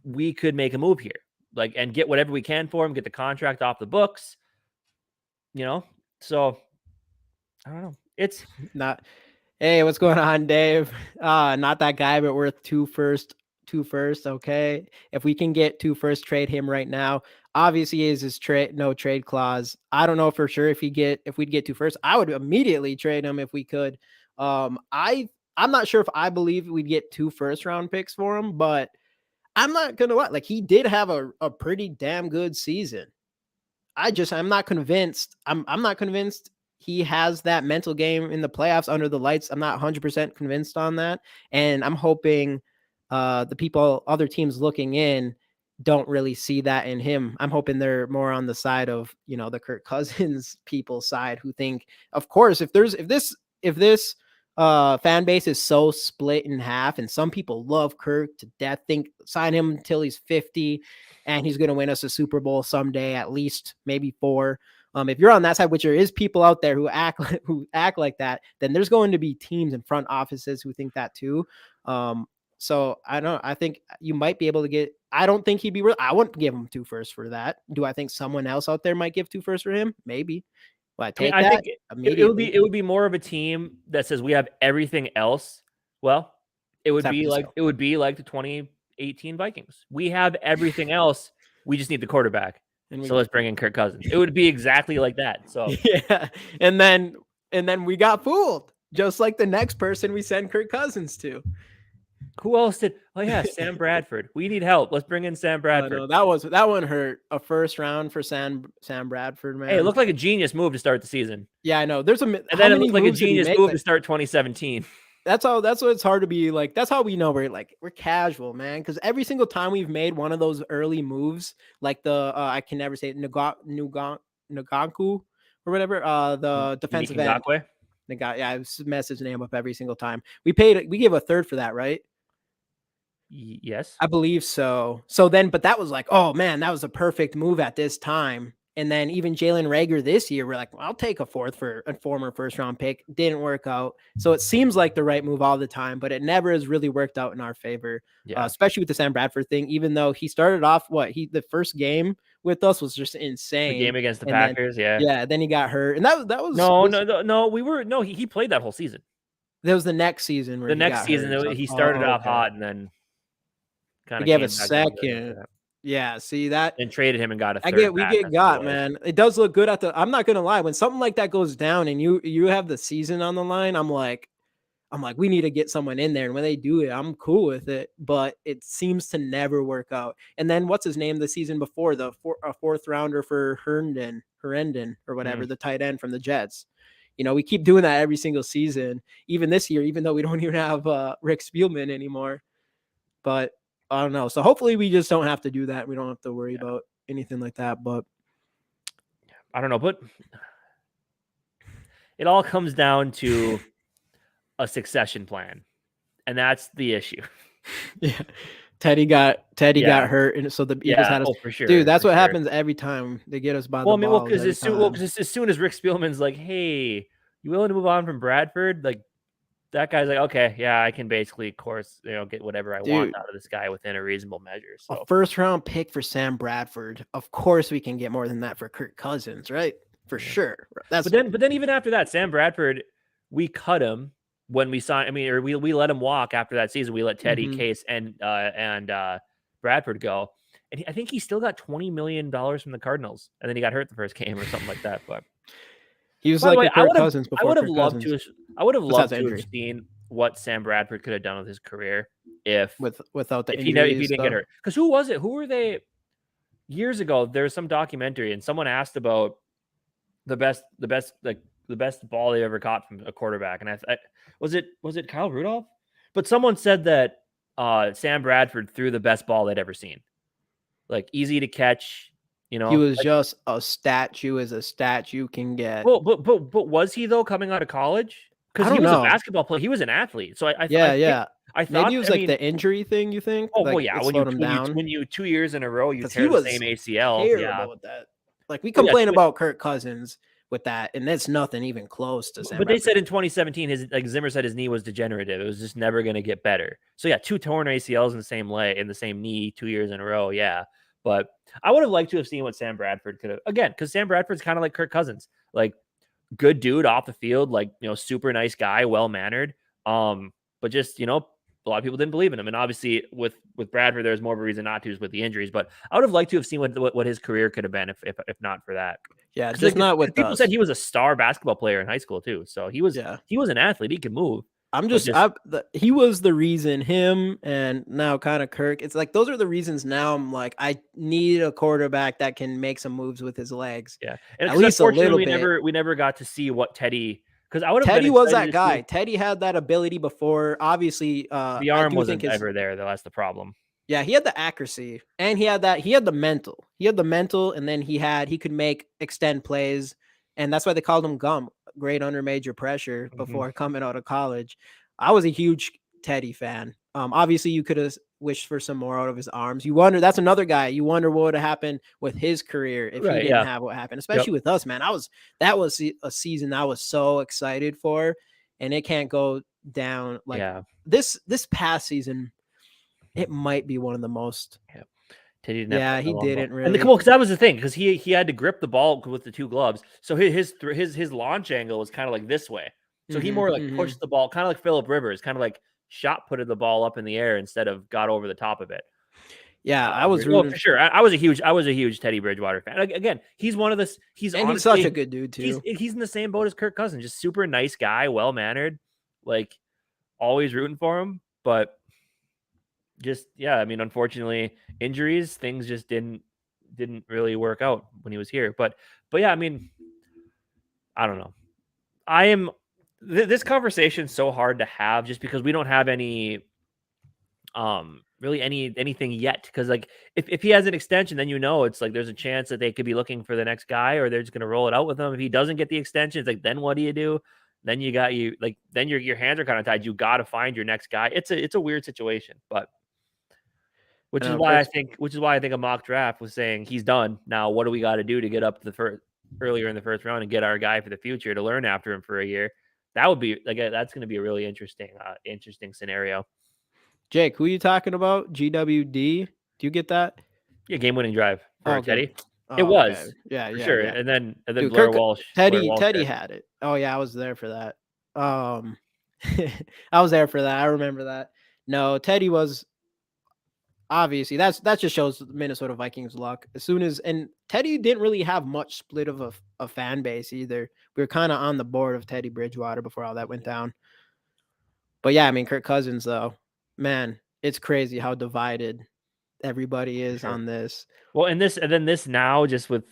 we could make a move here, like, and get whatever we can for him, get the contract off the books, so I don't know. It's not, hey, what's going on, Dave? Not that guy, but worth 2 firsts. Okay. If we can get 2 firsts, trade him right now. Obviously is his no trade clause. I don't know for sure if we'd get 2 firsts. I would immediately trade him if we could. I'm not sure if I believe we'd get 2 first round picks for him, but I'm not gonna lie. Like he did have a pretty damn good season. I'm not convinced. I'm not convinced he has that mental game in the playoffs under the lights. I'm not 100% convinced on that. And I'm hoping other teams looking in don't really see that in him. I'm hoping they're more on the side of, the Kirk Cousins people's side who think, of course, if this fan base is so split in half and some people love Kirk to death, think sign him until he's 50 and he's going to win us a Super Bowl someday, at least maybe 4. If you're on that side, which there is people out there who act like that, then there's going to be teams and front offices who think that too. So I think you might be able to get, I don't think he'd be real. I wouldn't give him 2 firsts for that. Do I think someone else out there might give 2 firsts for him? Maybe. But I think it would be more of a team that says we have everything else. Well, it would be like the 2018 Vikings. We have everything else. We just need the quarterback. So let's bring in Kirk Cousins. It would be exactly like that. So yeah. And then we got fooled, just like the next person we send Kirk Cousins to. Who else did? Oh yeah, Sam Bradford. We need help. Let's bring in Sam Bradford. No, that one hurt. A first round for Sam Bradford, man. Hey, it looked like a genius move to start the season. Yeah, I know. And then it looked like a genius move to start 2017. That's what it's hard to be like. That's how we know we're casual, man. Because every single time we've made one of those early moves, like the I can never say it, Nuganku or whatever, the defensive end. I mess his name up every single time. We gave a third for that, right? Yes, I believe so. So then, but that was like, oh man, that was a perfect move at this time. And then even Jalen Reagor this year, we're like, well, I'll take a fourth for a former first round pick. Didn't work out. So it seems like the right move all the time, but it never has really worked out in our favor, especially with the Sam Bradford thing, even though he started off the first game with us was just insane. The game against the and Packers, then he got hurt. And that was no, he played that whole season. That was the next season where he started off hot and then kind of gave a second. Yeah, see that and traded him and got a third. Man. It does look good I'm not gonna lie, when something like that goes down and you have the season on the line, I'm like, we need to get someone in there. And when they do it, I'm cool with it. But it seems to never work out. And then what's his name the season before, a fourth rounder for Herndon or whatever, the tight end from the Jets. We keep doing that every single season, even this year, even though we don't even have Rick Spielman anymore. But I don't know. So hopefully we just don't have to do that. We don't have to worry about anything like that. But I don't know. But it all comes down to a succession plan, and that's the issue. Yeah, Teddy got hurt, and so the Eagles had us. For sure, dude. That's what happens every time they get us by the ball. Because as soon as Rick Spielman's like, "Hey, you willing to move on from Bradford?" Like, that guy's like, okay, yeah, I can basically, of course, get whatever I want out of this guy within a reasonable measure. So a first round pick for Sam Bradford. Of course, we can get more than that for Kirk Cousins, right? For sure. But then even after that, Sam Bradford, we cut him when we signed. I mean, or we let him walk after that season. We let Teddy, Case, and Bradford go, and I think he still got $20 million from the Cardinals, and then he got hurt the first game or something like that. But he was like Kirk Cousins before. I would have loved to have seen what Sam Bradford could have done with his career without the if he didn't get hurt. Because who was it? Who were they? Years ago, there was some documentary, and someone asked about the best ball they ever caught from a quarterback, and I was it Kyle Rudolph? But someone said that Sam Bradford threw the best ball they'd ever seen, like easy to catch. He was just a statue as a statue can get. Well, but was he though coming out of college? Because he was a basketball player. He was an athlete. So I thought maybe it was the injury thing. You think? Oh, well, yeah. When you 2 years in a row you tear the same ACL. Terrible with that. Like we complain about Kirk Cousins with that, and that's nothing even close to Sam. But they said in 2017, Zimmer said his knee was degenerative. It was just never going to get better. So yeah, 2 torn ACLs in the same knee 2 years in a row. Yeah. But I would have liked to have seen what Sam Bradford could have, again, because Sam Bradford's kind of like Kirk Cousins, like good dude off the field, like, super nice guy, well-mannered. But just, a lot of people didn't believe in him. And obviously with Bradford, there's more of a reason not to with the injuries, but I would have liked to have seen what his career could have been if not for that. Yeah. Just not with people said he was a star basketball player in high school too. So he was an athlete. He could move. He was the reason, him and now kind of Kirk. It's like, those are the reasons now I'm like, I need a quarterback that can make some moves with his legs. Yeah. And at least a little bit. We never got to see what Teddy, because Teddy was that guy. Teddy had that ability before. Obviously, the arm wasn't ever there though. That's the problem. Yeah. He had the accuracy and he had the mental. And then he could extend plays. And that's why they called him Gump. Great under major pressure before coming out of college. I was a huge Teddy fan. Obviously you could have wished for some more out of his arms. You wonder, that's another guy. You wonder what would have happened with his career if he didn't have what happened, especially with us, man. That was a season I was so excited for, and it can't go down this past season. It might be one of the most. Teddy he didn't really. Because that was the thing, because he had to grip the ball with the 2 gloves. So his launch angle was kind of like this way. So he more like pushed the ball, kind of like Phillip Rivers, kind of like shot putted the ball up in the air instead of got over the top of it. Yeah, I was for sure. I was a huge Teddy Bridgewater fan. Again, he's one of the he's such a good dude too. He's in the same boat as Kirk Cousins, just super nice guy, well mannered, like always rooting for him, but. Just I mean, unfortunately, injuries, things just didn't really work out when he was here. But yeah, I mean, I don't know. This conversation's so hard to have just because we don't have any really anything yet. Because like if he has an extension, then it's like there's a chance that they could be looking for the next guy, or they're just gonna roll it out with him. If he doesn't get the extension, it's like, then what do you do? Then then your hands are kind of tied. You got to find your next guy. It's a weird situation, but. Which is why I think a mock draft was saying he's done. Now, what do we got to do to get up to the earlier in the first round and get our guy for the future to learn after him for a year? That would be that's going to be a really interesting scenario. Jake, who are you talking about? GWD? Do you get that? Yeah, game-winning drive for Teddy. Good. Oh, it was, okay. Yeah, for yeah, sure. yeah. And then Dude, Blair Walsh. Teddy had it. Oh yeah, I was there for that. I was there for that. I remember that. No, Teddy was obviously that just shows the Minnesota Vikings luck. And Teddy didn't really have much split of a fan base either. We were kind of on the board of Teddy Bridgewater before all that went down. But yeah, I mean, Kirk Cousins though, man, it's crazy how divided everybody is on this. Well, and then this now just with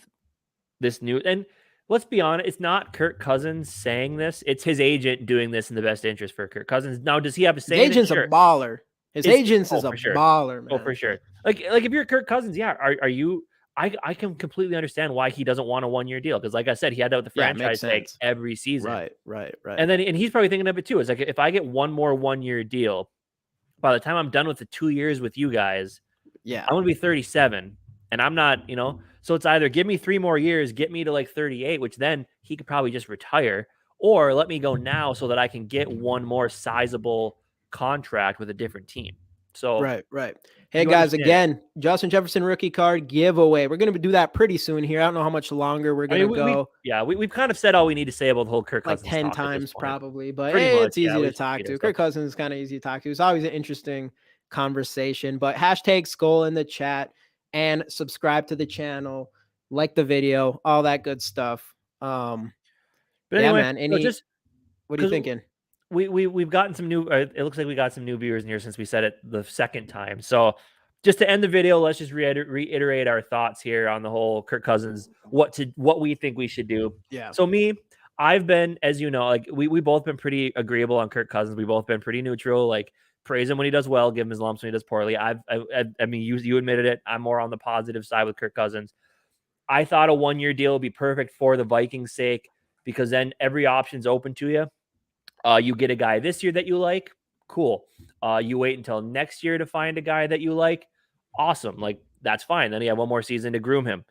this new, and let's be honest, it's not Kirk Cousins saying this; it's his agent doing this in the best interest for Kirk Cousins. Now, does he have a say? His agent's a baller. His agent's is a baller, man. Oh, for sure. Like if you're Kirk Cousins, yeah, are you? I can completely understand why he doesn't want a 1-year deal because, like I said, he had that with the franchise tag every season. Right. And he's probably thinking of it too. It's like if I get one more 1-year deal, by the time I'm done with the 2 years with you guys, I'm gonna be 37, and I'm not, So it's either give me 3 more years, get me to like 38, which then he could probably just retire, or let me go now so that I can get one more sizable contract with a different team. So right. Hey guys, again, Justin Jefferson rookie card giveaway. We're gonna do that pretty soon here. I don't know how much longer we're gonna go. We've kind of said all we need to say about the whole Kirk Cousins like 10 times probably, but it's easy to talk to. Kirk Cousins is kind of easy to talk to. It's always an interesting conversation. But hashtag Skull in the chat and subscribe to the channel, like the video, all that good stuff. But anyway, man. What are you thinking? We've gotten some new. It looks like we got some new viewers in here since we said it the second time. So just to end the video, let's just reiterate our thoughts here on the whole Kirk Cousins. What we think we should do. Yeah. So I've been, as you know, like we both been pretty agreeable on Kirk Cousins. We both been pretty neutral. Like praise him when he does well, give him his lumps when he does poorly. I mean, you admitted it. I'm more on the positive side with Kirk Cousins. I thought a 1-year deal would be perfect for the Vikings' sake because then every option's open to you. You get a guy this year that you like, cool. You wait until next year to find a guy that you like, awesome. Like that's fine. Then you have one more season to groom him.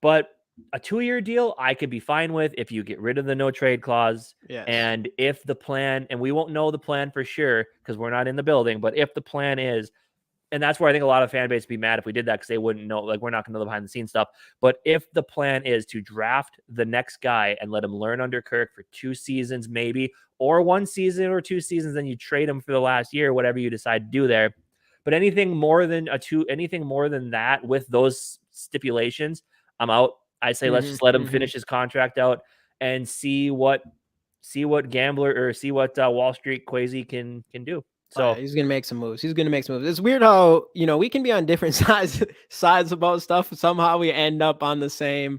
But a 2-year deal, I could be fine with if you get rid of the no trade clause. Yes. And if the plan, and we won't know the plan for sure because we're not in the building, but if the plan is, and that's where I think a lot of fan base would be mad if we did that because they wouldn't know, like we're not going to know the behind the scenes stuff. But if the plan is to draft the next guy and let him learn under Kirk for 2 seasons, maybe, or 1 season or 2 seasons, then you trade him for the last year, whatever you decide to do there. But anything more than that with those stipulations, I'm out. I say let's just let him finish his contract out and see what Gambler or see what Wall Street Quasi can do. So he's gonna make some moves. It's weird how we can be on different sides about stuff. Somehow we end up on the same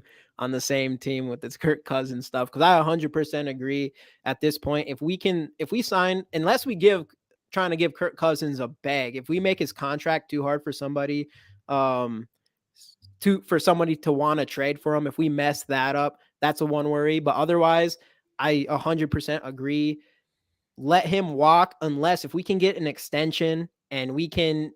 team with this Kirk Cousins stuff. Because I 100% agree at this point. If we sign, unless we trying to give Kirk Cousins a bag, if we make his contract too hard for somebody, for somebody to want to trade for him, if we mess that up, that's a one worry. But otherwise, I 100% agree. Let him walk unless if we can get an extension and we can,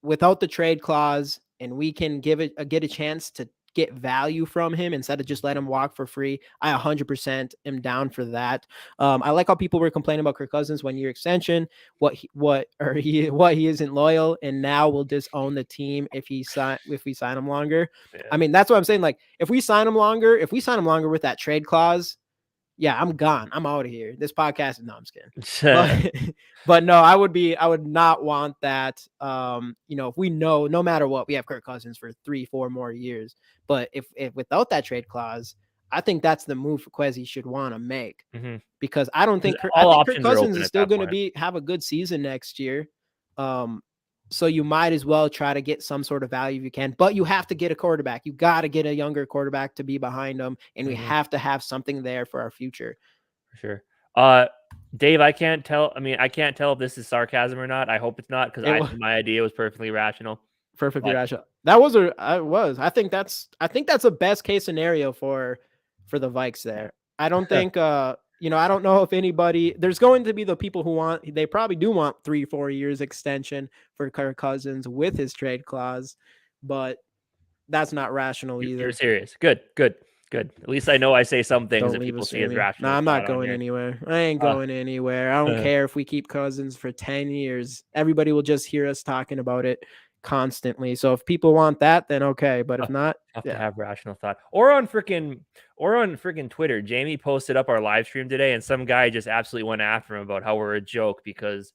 without the trade clause, and we can get a chance to get value from him instead of just let him walk for free. I 100% am down for that. I like how people were complaining about Kirk Cousins 1-year extension, he isn't loyal, and now we'll disown the team if we sign him longer. Yeah. I mean, that's what I'm saying. Like if we sign him longer with that trade clause, yeah, I'm gone. I'm out of here. This podcast is, no, I'm just kidding. But no, I would not want that. If we know, no matter what, we have Kirk Cousins for 3-4 more years. But if without that trade clause, I think that's the move Quasi should want to make, because I think Kirk Cousins is still going to have a good season next year. So you might as well try to get some sort of value if you can, but you have to get a quarterback. You got to get a younger quarterback to be behind them, and we have to have something there for our future. For sure. Dave, I can't tell if this is sarcasm or not. I hope it's not, because my idea was perfectly rational. Perfectly rational. That was I think that's the best case scenario for the Vikes there. I don't think I don't know if anybody, there's going to be the people who they probably do want 3-4 years extension for Kirk Cousins with his trade clause, but that's not rational either. You're serious. Good. At least I know I say some things Don't that leave people us see as hanging. rational. No, I'm not thought on going here. anywhere. I ain't going anywhere. I don't care if we keep Cousins for 10 years. Everybody will just hear us talking about it constantly. So if people want that, then okay. But if not, Tough to have rational thought. Or on freaking Twitter, Jamie posted up our live stream today, and some guy just absolutely went after him about how we're a joke because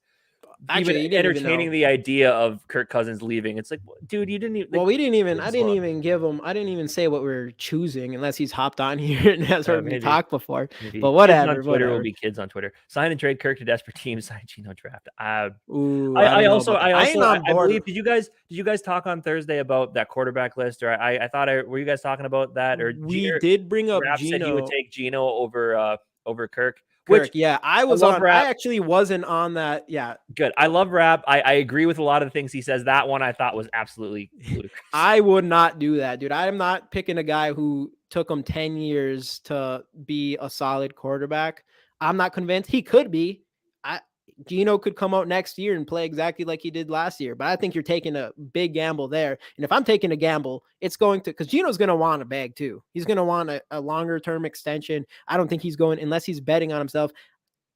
actually, even entertaining the idea of Kirk Cousins leaving. It's like, dude, you didn't even. Well, we didn't even. I didn't even give him. I didn't even say what we're choosing unless he's hopped on here and has heard me talk before. Maybe. But whatever. Kids on Twitter will be kids on Twitter. Sign and trade Kirk to desperate teams. Sign Geno draft. I believe. Did you guys talk on Thursday about that quarterback list? Or I thought were you guys talking about that? Or we did bring up Rapp Geno. said he would take Geno over Kirk. I actually wasn't on that. Yeah. Good. I love Rapp. I agree with a lot of the things he says. That one I thought was absolutely ludicrous. I would not do that, dude. I'm not picking a guy who took him 10 years to be a solid quarterback. I'm not convinced he could be. Geno could come out next year and play exactly like he did last year, but I think you're taking a big gamble there. And if I'm taking a gamble, it's going to, because Geno's going to want a bag too. He's going to want a longer term extension. I don't think he's going, unless he's betting on himself,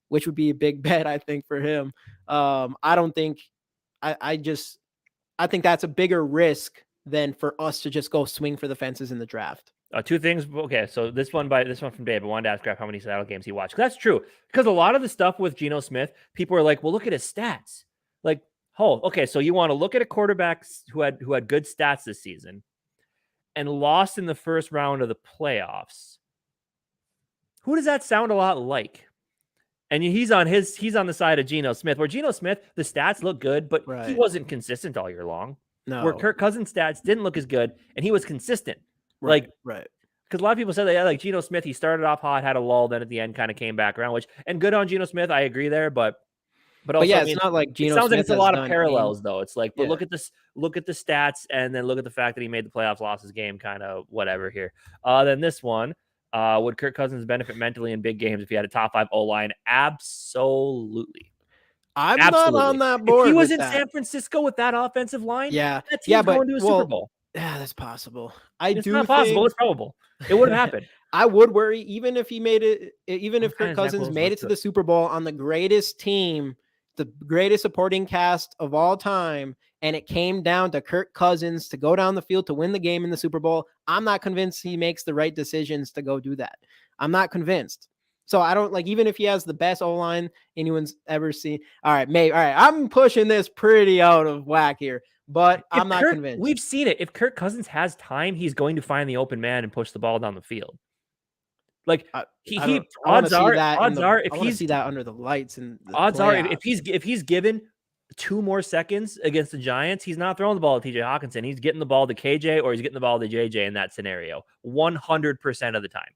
which would be a big bet, I think, for him. I don't think, I think that's a bigger risk than for us to just go swing for the fences in the draft. Two things. Okay, so this one from Dave. I wanted to ask Graf how many Seattle games he watched. That's true, because a lot of the stuff with Geno Smith, people are like, "Well, look at his stats." Like, okay, so you want to look at a quarterback who had good stats this season, and lost in the first round of the playoffs. Who does that sound a lot like? And he's on the side of Geno Smith, where Geno Smith, the stats look good, but he wasn't consistent all year long. No. Where Kirk Cousins' stats didn't look as good, and he was consistent. Right. Because a lot of people said that, like Geno Smith, he started off hot, had a lull, then at the end kind of came back around. And good on Geno Smith, I agree there, but also, yeah, it's not like Geno. It sounds Smith like it's a lot of parallels, though. It's like, but look at the stats, and then look at the fact that he made the playoffs, lost his game, kind of whatever here. Then this one, would Kirk Cousins benefit mentally in big games if he had a top 5 O-line? Absolutely. I'm not on that board. If he was in San Francisco with that offensive line, that team's going to a Super Bowl. Yeah, that's possible. It's not possible. It's probable. It would have happened. I would worry, even if he made it, even if Kirk Cousins made it to the Super Bowl on the greatest team, the greatest supporting cast of all time, and it came down to Kirk Cousins to go down the field to win the game in the Super Bowl. I'm not convinced he makes the right decisions to go do that. I'm not convinced. So I don't even if he has the best O-line anyone's ever seen. All right, I'm pushing this pretty out of whack here, but I'm not convinced. We've seen it. If Kirk Cousins has time, he's going to find the open man and push the ball down the field. Like odds are if he's see that under the lights and odds are if he's given 2 more seconds against the Giants, he's not throwing the ball to TJ Hawkinson. He's getting the ball to KJ, or he's getting the ball to JJ in that scenario 100% of the time.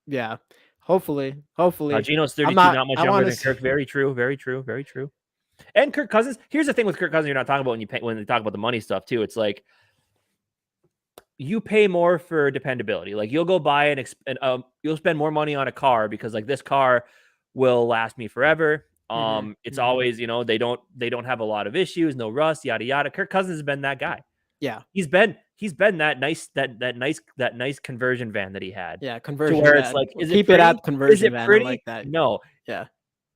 Yeah. Hopefully. Geno's 32, not much younger than Kirk. Very true. And Kirk Cousins, here's the thing with Kirk Cousins you're not talking about when they talk about the money stuff too. It's like you pay more for dependability. Like you'll go buy you'll spend more money on a car because like this car will last me forever. It's always, they don't have a lot of issues, no rust, yada yada. Kirk Cousins has been that guy. Yeah. He's been that nice conversion van that he had. Yeah, conversion where van. It's like, keep it at conversion van. Pretty? I like that. No. Yeah.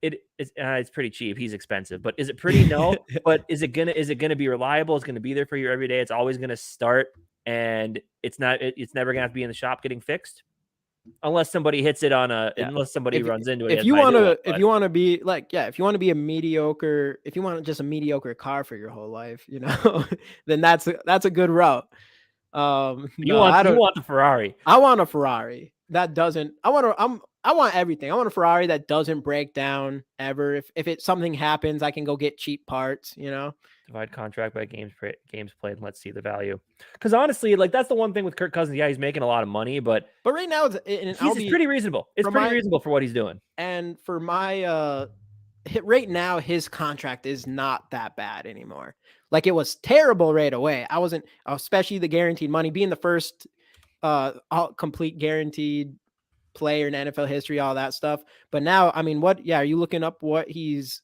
It's pretty cheap. He's expensive, but is it pretty? No. But is it gonna be reliable? It's gonna be there for you every day. It's always gonna start, and it's never gonna have to be in the shop getting fixed, unless somebody hits it on unless somebody runs into it. If you want to be if you want to be a mediocre, if you want just a mediocre car for your whole life, then that's a good route. You want the Ferrari. I want a Ferrari that doesn't. I want everything. I want a Ferrari that doesn't break down ever. If something happens, I can go get cheap parts. Divide contract by games played, and let's see the value. Because honestly, that's the one thing with Kirk Cousins. Yeah, he's making a lot of money, but right now it's pretty reasonable. It's pretty reasonable for what he's doing. And for my right now, his contract is not that bad anymore. Like it was terrible right away. I wasn't, especially the guaranteed money being the first complete guaranteed player in NFL history, all that stuff. But now, I mean, what? Yeah, are you looking up what he's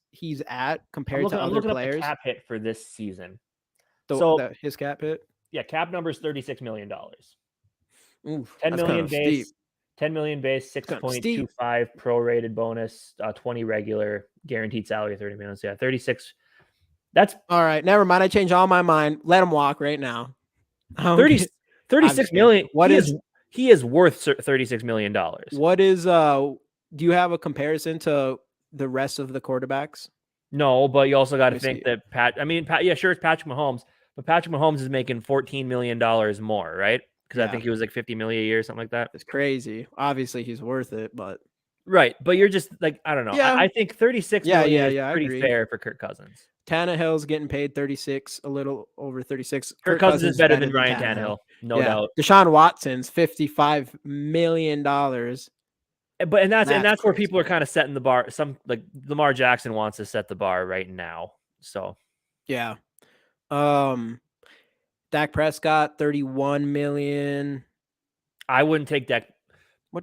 at compared to I'm other looking up the players? cap hit for this season. His cap hit. Yeah, cap number is $36 million. Oof, 10 that's million kind of base. steep. 10 million base, Kind of steep. 6.25 prorated bonus, 20 regular, guaranteed salary 30 million. So yeah, 36. That's all right. Never mind. I changed all my mind. Let him walk right now. 36 million. He is worth $36 million. What is do you have a comparison to the rest of the quarterbacks? No, but you also got to think that yeah, sure, it's Patrick Mahomes, but Patrick Mahomes is making $14 million more, right? Because I think he was like 50 million a year, something like that. It's crazy. Obviously, he's worth it, but right. But you're just like, I don't know. Yeah. I think 36 million is pretty fair for Kirk Cousins. Tannehill's getting paid 36, a little over 36. Kirk Cousins is better than Ryan Tannehill, no doubt. Deshaun Watson's $55 million. But that's where people are kind of setting the bar. Some like Lamar Jackson wants to set the bar right now. So yeah. Dak Prescott, 31 million. I wouldn't take Dak.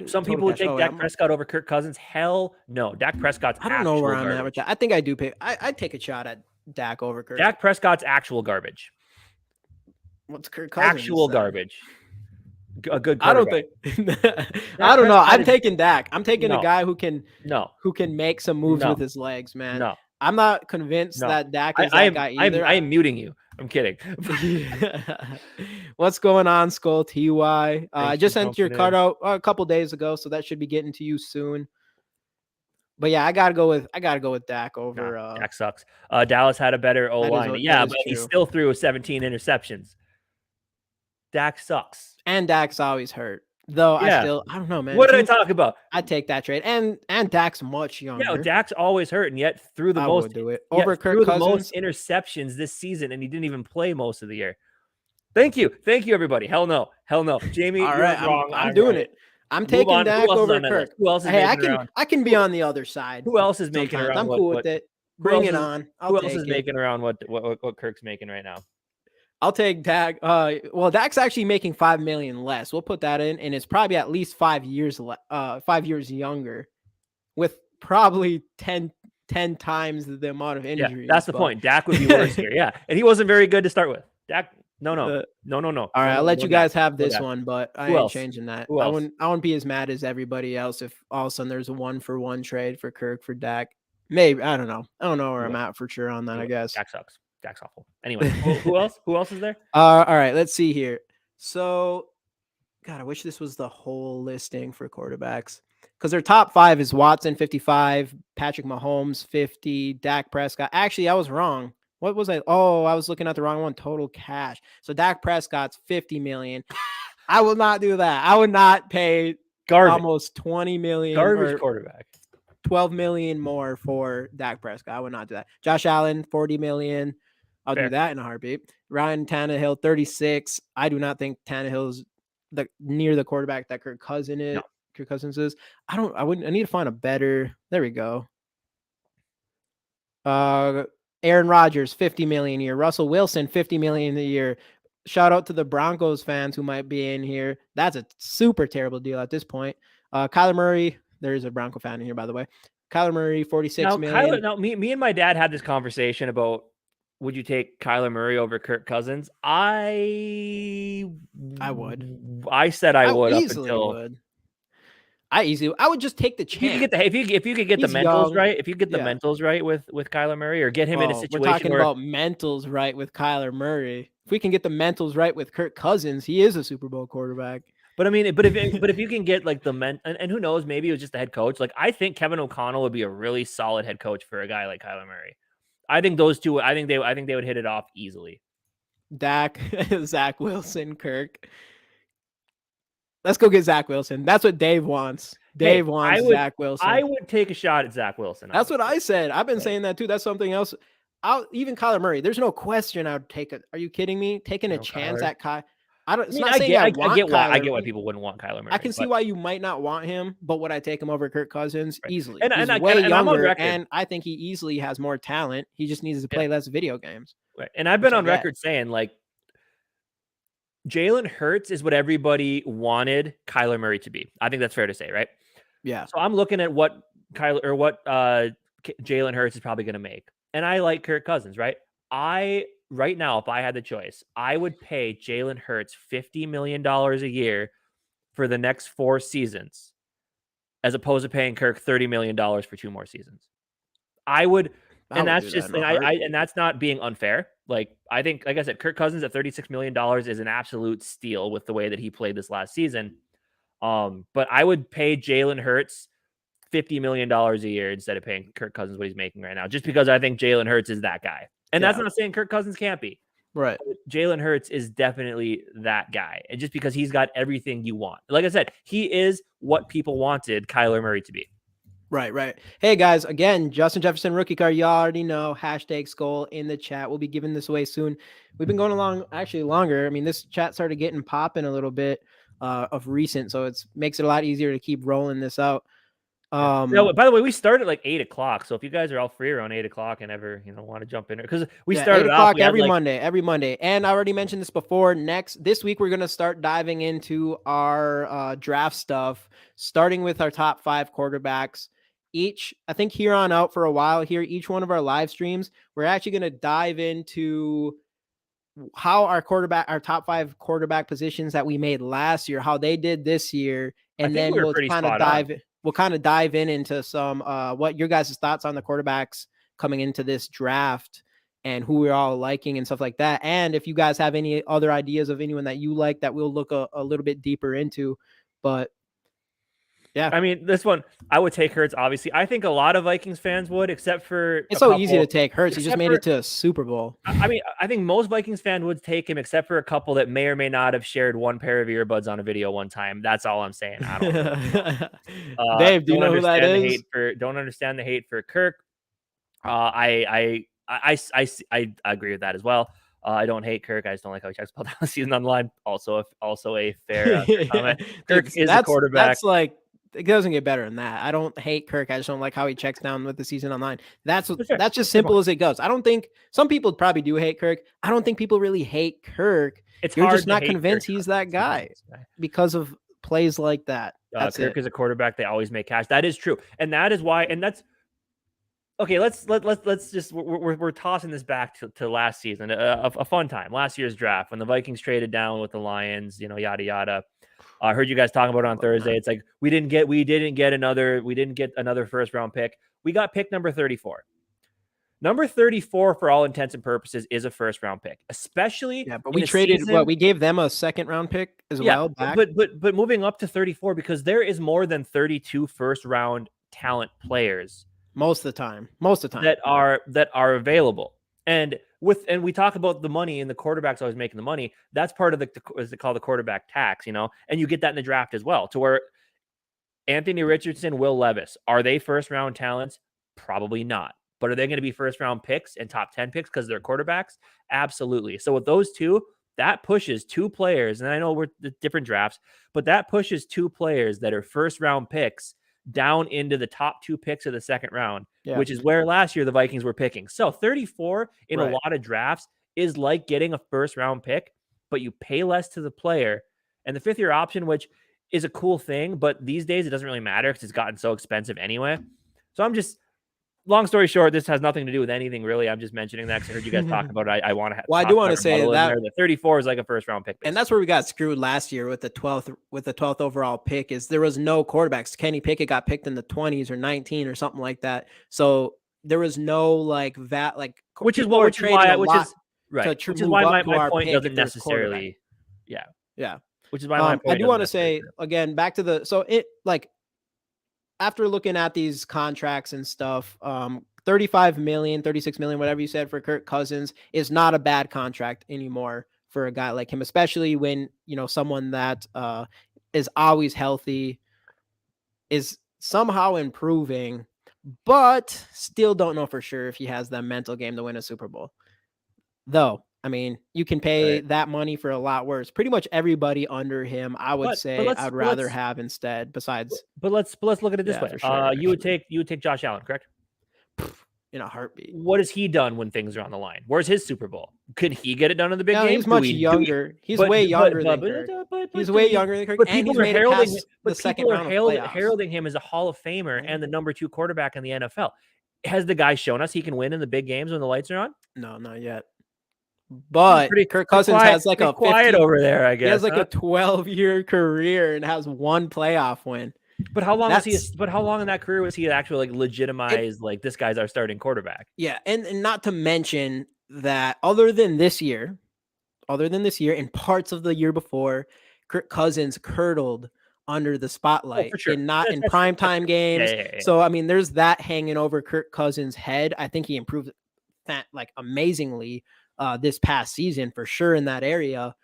Some people would take Dak Prescott over Kirk Cousins. Hell no. Dak Prescott's I don't know where I'm at with that. I think I do pick. I'd take a shot at Dak over Kirk. Dak Prescott's actual garbage. What's Kirk Cousins? Actual garbage. A good I don't think. I don't know. I'm taking Dak. I'm taking a guy who can make some moves with his legs, man. No. I'm not convinced that Dak is that guy either. I am muting you. I'm kidding. What's going on, Skull TY? I just sent your card out a couple days ago, so that should be getting to you soon. But yeah, I gotta go with Dak over. Dak sucks. Dallas had a better O-line, but he still threw 17 interceptions. Dak sucks, and Dak's always hurt. Though I don't know, man. What did I talk about? I'd take that trade, and Dak's much younger. Yeah, Dak's always hurt, and yet threw the most over Kirk Cousins. The most interceptions this season, and he didn't even play most of the year. Thank you, everybody. Hell no, Jamie. All right, wrong. I'm doing it. I'm taking Dak over Kirk. Who else is making around? I can be on the other side. Who else is making around? I'm cool with it. Bring it on. Who else is making around what Kirk's making right now? I'll take Dak. Well, Dak's actually making $5 million less. We'll put that in, and it's probably at least 5 years 5 years younger, with probably 10 times the amount of injuries. Yeah, that's the point. Dak would be worse here. Yeah, and he wasn't very good to start with. Dak, no. All right, I'll let you guys have this one, but I ain't changing that. I wouldn't be as mad as everybody else if all of a sudden there's a 1-for-1 trade for Kirk for Dak. Maybe I don't know where I'm at for sure on that. I guess Dak sucks. Dak's awful. Anyway, who else? Who else is there? All right, let's see here. So, God, I wish this was the whole listing for quarterbacks because their top 5 is Watson 55, Patrick Mahomes 50, Dak Prescott. Actually, I was wrong. What was I? Oh, I was looking at the wrong one. Total cash. So Dak Prescott's 50 million. I will not do that. I would not pay almost 20 million. Garbage quarterback. 12 million more for Dak Prescott. I would not do that. Josh Allen 40 million. I'll do that in a heartbeat. Ryan Tannehill, 36. I do not think Tannehill's near the quarterback that Kirk Cousins is. No. Kirk Cousins is. I need to find a better. There we go. Aaron Rodgers, 50 million a year. Russell Wilson, 50 million a year. Shout out to the Broncos fans who might be in here. That's a super terrible deal at this point. Kyler Murray, there's a Bronco fan in here, by the way. Kyler Murray, 46 million. Me and my dad had this conversation about, would you take Kyler Murray over Kirk Cousins? I would. I said I would up until. Would. I would just take the chance. If you could get the mentals right, if you get the mentals right with Kyler Murray, or get him in a situation we're talking about mentals right with Kyler Murray. If we can get the mentals right with Kirk Cousins, he is a Super Bowl quarterback. But I mean, if you can get like the and who knows, maybe it was just the head coach. Like I think Kevin O'Connell would be a really solid head coach for a guy like Kyler Murray. I think those two. I think they would hit it off easily. Dak, Zach Wilson, Kirk. Let's go get Zach Wilson. That's what Dave wants. Dave wants Zach Wilson. I would take a shot at Zach Wilson. That's what I said. I've been saying that too. That's something else. Even Kyler Murray. There's no question I would take it. Are you kidding me? Taking a chance at Kyler. I get why people wouldn't want Kyler Murray. I can see why you might not want him, but would I take him over Kirk Cousins? Right. Easily. He's way younger, and I think he easily has more talent. He just needs to play less video games. Right. And I've been on record saying, like, Jalen Hurts is what everybody wanted Kyler Murray to be. I think that's fair to say, right? Yeah. So I'm looking at what Jalen Hurts is probably going to make, and I like Kirk Cousins, right? Right now, if I had the choice, I would pay Jalen Hurts $50 million a year for the next 4 seasons, as opposed to paying Kirk $30 million for 2 more seasons. I would, and that's just, and and that's not being unfair. Like, I think, like I said, Kirk Cousins at $36 million is an absolute steal with the way that he played this last season. But I would pay Jalen Hurts $50 million a year instead of paying Kirk Cousins what he's making right now, just because I think Jalen Hurts is that guy. And that's not saying Kirk Cousins can't be. Right. Jalen Hurts is definitely that guy. And just because he's got everything you want. Like I said, he is what people wanted Kyler Murray to be. Right. Hey, guys, again, Justin Jefferson rookie card. You already know, hashtag skull in the chat. We'll be giving this away soon. We've been going along actually longer. I mean, this chat started getting popping a little bit of recent, so it makes it a lot easier to keep rolling this out. No, by the way, we started at like 8 o'clock. So if you guys are all free around 8 o'clock and ever, want to jump in, because we started 8 o'clock off every Monday. And I already mentioned this before. This week, we're going to start diving into our draft stuff, starting with our top 5 quarterbacks. I think here on out for a while here, each one of our live streams, we're actually going to dive into how our top 5 quarterback positions that we made last year, how they did this year. And then we'll kind of dive into some, what your guys' thoughts on the quarterbacks coming into this draft and who we're all liking and stuff like that. And if you guys have any other ideas of anyone that you like that we'll look a little bit deeper into, but yeah, I mean, this one, I would take Hurts, obviously. I think a lot of Vikings fans would, except for it's so easy to take Hurts. He just made it to a Super Bowl. I mean, I think most Vikings fans would take him, except for a couple that may or may not have shared one pair of earbuds on a video one time. That's all I'm saying. I don't know. Dave, do you know who that is? Don't understand the hate for Kirk. I agree with that as well. I don't hate Kirk. I just don't like how he checks ball down the season online. Also a fair comment. Kirk is a quarterback. That's like, it doesn't get better than that. I don't hate Kirk. I just don't like how he checks down with the season online. That's just simple as it goes. I don't think some people probably do hate Kirk. I don't think people really hate Kirk. You're just not convinced he's that guy because of plays like that. Kirk is a quarterback. They always make cash. That is true. And that is why, and that's okay. Let's just, we're tossing this back to last season, a fun time, last year's draft when the Vikings traded down with the Lions, yada, yada. I heard you guys talking about it on Thursday. It's like we didn't get another first round pick. We got pick number 34. Number 34, for all intents and purposes, is a first round pick, especially. Yeah, but we traded we gave them a second round pick as well. Back. But moving up to 34, because there is more than 32 first round talent players most of the time that are available. And we talk about the money and the quarterback's always making the money. That's part of is it called the quarterback tax, and you get that in the draft as well, to where Anthony Richardson, Will Levis, are they first round talents? Probably not. But are they going to be first round picks and top 10 picks because they're quarterbacks? Absolutely. So with those two, that pushes 2 players. And I know we're the different drafts, but that pushes 2 players that are first round picks down into the top 2 picks of the second round, which is where last year the Vikings were picking. So 34 in a lot of drafts is like getting a first round pick, but you pay less to the player. And the 5th year option, which is a cool thing, but these days it doesn't really matter because it's gotten so expensive anyway. So long story short, this has nothing to do with anything really. I'm just mentioning that because I heard you guys talk about it. I want to. Well, I do want to say that the 34 is like a first round pick, basically. And that's where we got screwed last year with the 12th overall pick. Is there was no quarterbacks. Kenny Pickett got picked in the 20s or 19 or something like that. So there was no which is why my point doesn't necessarily. Yeah. Which is why my point. I do want to say again back to after looking at these contracts and stuff, 35 million, 36 million, whatever you said for Kirk Cousins is not a bad contract anymore for a guy like him, especially when, someone that is always healthy, is somehow improving, but still don't know for sure if he has the mental game to win a Super Bowl. Though, I mean, you can pay that money for a lot worse. Pretty much everybody under him, I would say I'd rather have instead. Besides, but let's look at it this way. You would take Josh Allen, correct? in a heartbeat. What has he done when things are on the line? Where's his Super Bowl? Could he get it done in the big game? He's much younger. He's way younger than Kirk. He's way younger than Kirk. But And people he's are made it heralding. past But the second people are round of playoffs. heralding him as a Hall of Famer and the number 2 quarterback in the NFL. Has the guy shown us he can win in the big games when the lights are on? No, not yet. But Kirk Cousins has like a quiet over there, I guess. He has like a 12-year career and has 1 playoff win. But how long was he? But how long in that career was he actually like legitimized? Like, this guy's our starting quarterback. Yeah, and not to mention that other than this year, and parts of the year before, Kirk Cousins curdled under the spotlight and not in primetime games. Yeah. So I mean, there's that hanging over Kirk Cousins' head. I think he improved that like amazingly this past season for sure in that area.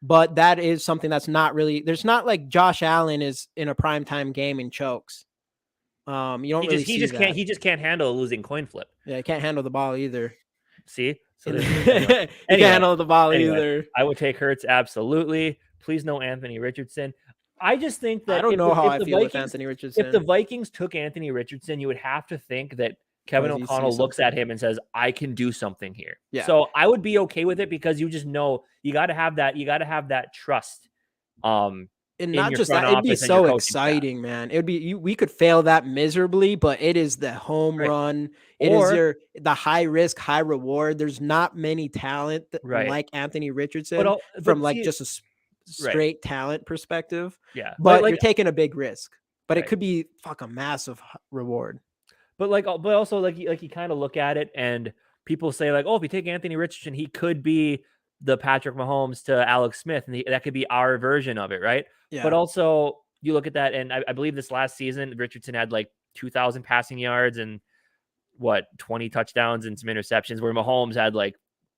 But that is something that's not really, there's not like Josh Allen is in a primetime game and chokes. You don't really see that. He just can't handle a losing coin flip. Yeah, he can't handle the ball either. See? So he can't handle the ball either. I would take Hurts, absolutely. Please no Anthony Richardson. I just think that I don't know how I feel with Anthony Richardson. If the Vikings took Anthony Richardson, you would have to think that Kevin O'Connell looks at him and says, I can do something here. Yeah. So I would be okay with it because you just know you got to have that. You got to have that trust. And not just that, it'd be so exciting, man. It would be, we could fail that miserably, but it is the home run. It is the high risk, high reward. There's not many talent like Anthony Richardson from just a straight talent perspective. Yeah. But you're taking a big risk, but it could be a massive reward. But also you kind of look at it and people say like, oh, if you take Anthony Richardson, he could be the Patrick Mahomes to Alex Smith, and that could be our version of it, right? Yeah. But also you look at that, and I believe this last season Richardson had like 2,000 passing yards and 20 touchdowns and some interceptions, where Mahomes had like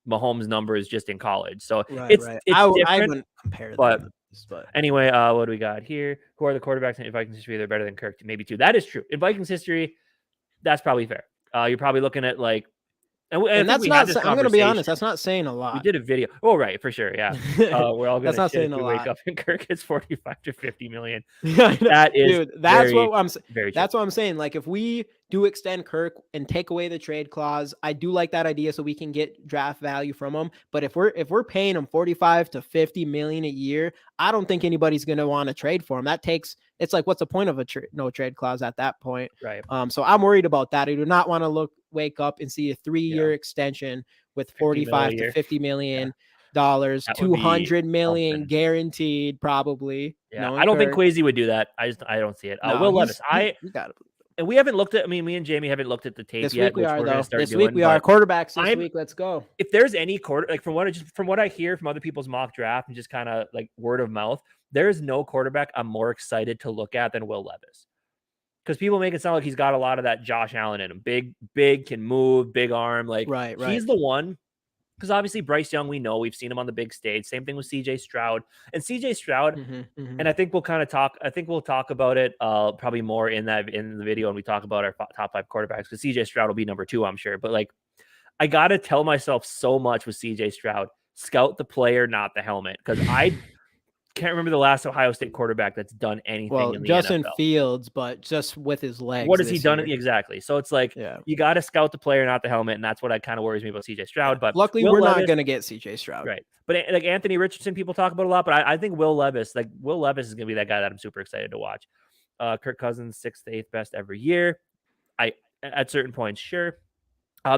Mahomes numbers just in college. So it's different. I wouldn't compare them. But anyway, what do we got here? Who are the quarterbacks in Vikings history? They're better than Kirk, maybe 2. That is true. In Vikings history, that's probably fair. You're probably looking at like, and that's not. I'm going to be honest. That's not saying a lot. We did a video. Oh, right, for sure. Yeah, we're all going to wake up and Kirk is 45 to 50 million. That is, dude. That's what I'm saying. That's what I'm saying. Like, if we do extend Kirk and take away the trade clause, I do like that idea, so we can get draft value from him. But if we're paying him 45 to 50 million a year, I don't think anybody's going to want to trade for him. It's like, what's the point of a no trade clause at that point? Right. So I'm worried about that. I do not want to wake up and see a 3-year extension with 45 to 50 million dollars, 200 million guaranteed, probably. Yeah, I don't think Kwesi would do that. I don't see it. Will Levis, and we haven't looked at. I mean, me and Jamie haven't looked at the tape this yet. Week we are though. This week we are quarterbacks. This week, let's go. If there's any like from what I hear from other people's mock draft and just kind of like word of mouth, there is no quarterback I'm more excited to look at than Will Levis. Because people make it sound like he's got a lot of that Josh Allen in him. Big, can move, big arm. Like, right. He's the one. Because obviously Bryce Young, we know, we've seen him on the big stage. Same thing with CJ Stroud. And CJ Stroud, and I think we'll talk about it probably more in the video when we talk about our top 5 quarterbacks. Because CJ Stroud will be number 2, I'm sure. But like, I gotta tell myself so much with CJ Stroud: scout the player, not the helmet. Because I can't remember the last Ohio State quarterback that's done anything in the Justin NFL. Fields, but just with his legs. What has he done? Exactly. So it's like, you got to scout the player, not the helmet. And that's what kind of worries me about CJ Stroud. But luckily, we're not going to get CJ Stroud. Right. But like Anthony Richardson, people talk about a lot, but I think Will Levis is going to be that guy that I'm super excited to watch. Kirk Cousins, 6th to 8th best every year. At certain points, sure.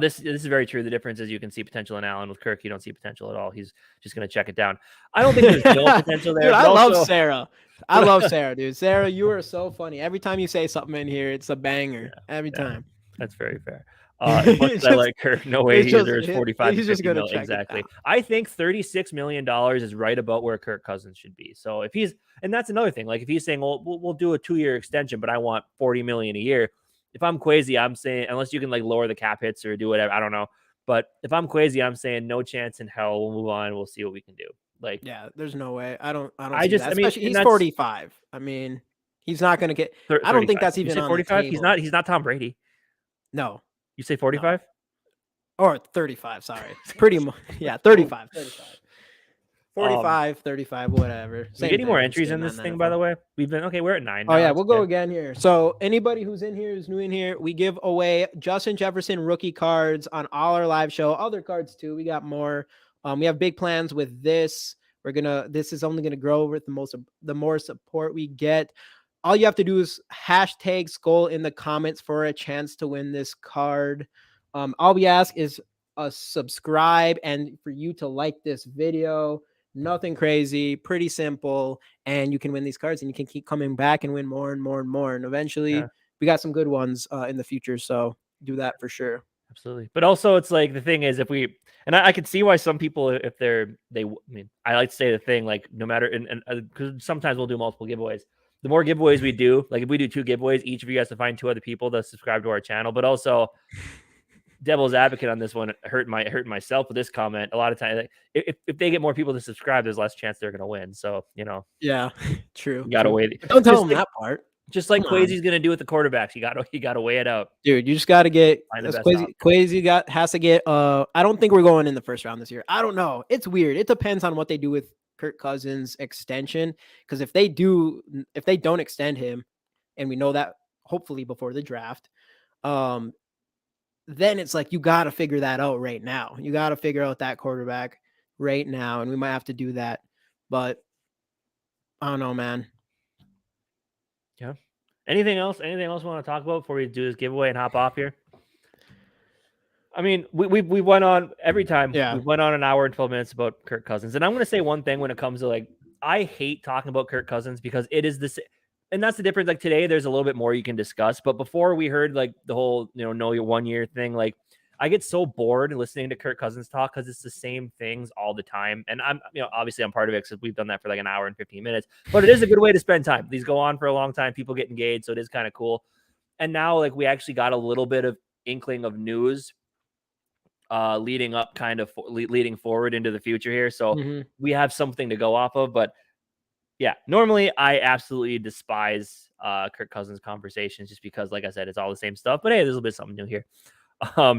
This is very true. The difference is you can see potential in Allen. With Kirk, you don't see potential at all. He's just going to check it down. I don't think there's no potential there. Dude, I love Sarah. I love Sarah, dude. Sarah, you are so funny. Every time you say something in here, it's a banger. Every time. That's very fair. As much as I like Kirk, no way he deserves 45 to 50 million. Exactly. I think $36 million is right about where Kirk Cousins should be. So if and that's another thing. Like if he's saying, well, we'll do a 2-year extension, but I want 40 million a year. If I'm Kwesi, I'm saying, unless you can like lower the cap hits or do whatever, I don't know. But if I'm Kwesi, I'm saying no chance in hell. We'll move on. We'll see what we can do. Like, yeah, there's no way. I don't. Especially, he's 45. I mean, he's not going to get. I don't think that's even on 45. He's not Tom Brady. No. You say 45 or 35? Sorry, pretty much. Yeah, 35. 45, 35, whatever. We Same get any more thing, entries in same this on thing, by NFL. the way? We've been okay. We're at 9 Oh now. yeah, That's we'll go good. again here. So anybody who's in here, who's new in here, we give away Justin Jefferson rookie cards on all our live show. Other cards too. We got more. We have big plans with this. This is only gonna grow with the more support we get. All you have to do is hashtag Skull in the comments for a chance to win this card. All we ask is a subscribe and for you to like this video. Nothing crazy, pretty simple, and you can win these cards and you can keep coming back and win more and more and more. And eventually, we got some good ones in the future. So do that for sure. Absolutely. But also, it's like the thing is, if we and I can see why some people, if I mean, I like to say the thing like no matter, and because sometimes we'll do multiple giveaways. The more giveaways we do, like if we do 2 giveaways, each of you has to find 2 other people to subscribe to our channel. But also, devil's advocate on this one, hurt myself with this comment. A lot of times, like, if they get more people to subscribe, there's less chance they're gonna win. So yeah, true. You gotta wait. Don't tell them that part. Just like Quasi's gonna do with the quarterbacks, you gotta weigh it out, dude. You just gotta get Quasi has to get. I don't think we're going in the first round this year. I don't know. It's weird. It depends on what they do with Kirk Cousins extension. Because if they don't extend him, and we know that hopefully before the draft, then it's like you got to figure that out right now. You got to figure out that quarterback right now, and we might have to do that. But I don't know, man. Yeah. Anything else? Anything else we want to talk about before we do this giveaway and hop off here? I mean, we went on every time. Yeah. We went on an hour and 12 minutes about Kirk Cousins, and I'm going to say one thing when it comes to like, I hate talking about Kirk Cousins because it is this. And that's the difference. Like today, there's a little bit more you can discuss. But before we heard like the whole, know your 1 year thing, like I get so bored listening to Kirk Cousins talk because it's the same things all the time. And I'm, obviously I'm part of it because we've done that for like an hour and 15 minutes. But it is a good way to spend time. These go on for a long time. People get engaged. So it is kind of cool. And now like we actually got a little bit of inkling of news leading forward into the future here. So we have something to go off of. But yeah, normally I absolutely despise Kirk Cousins conversations just because, like I said, it's all the same stuff. But hey, there's a little bit of something new here.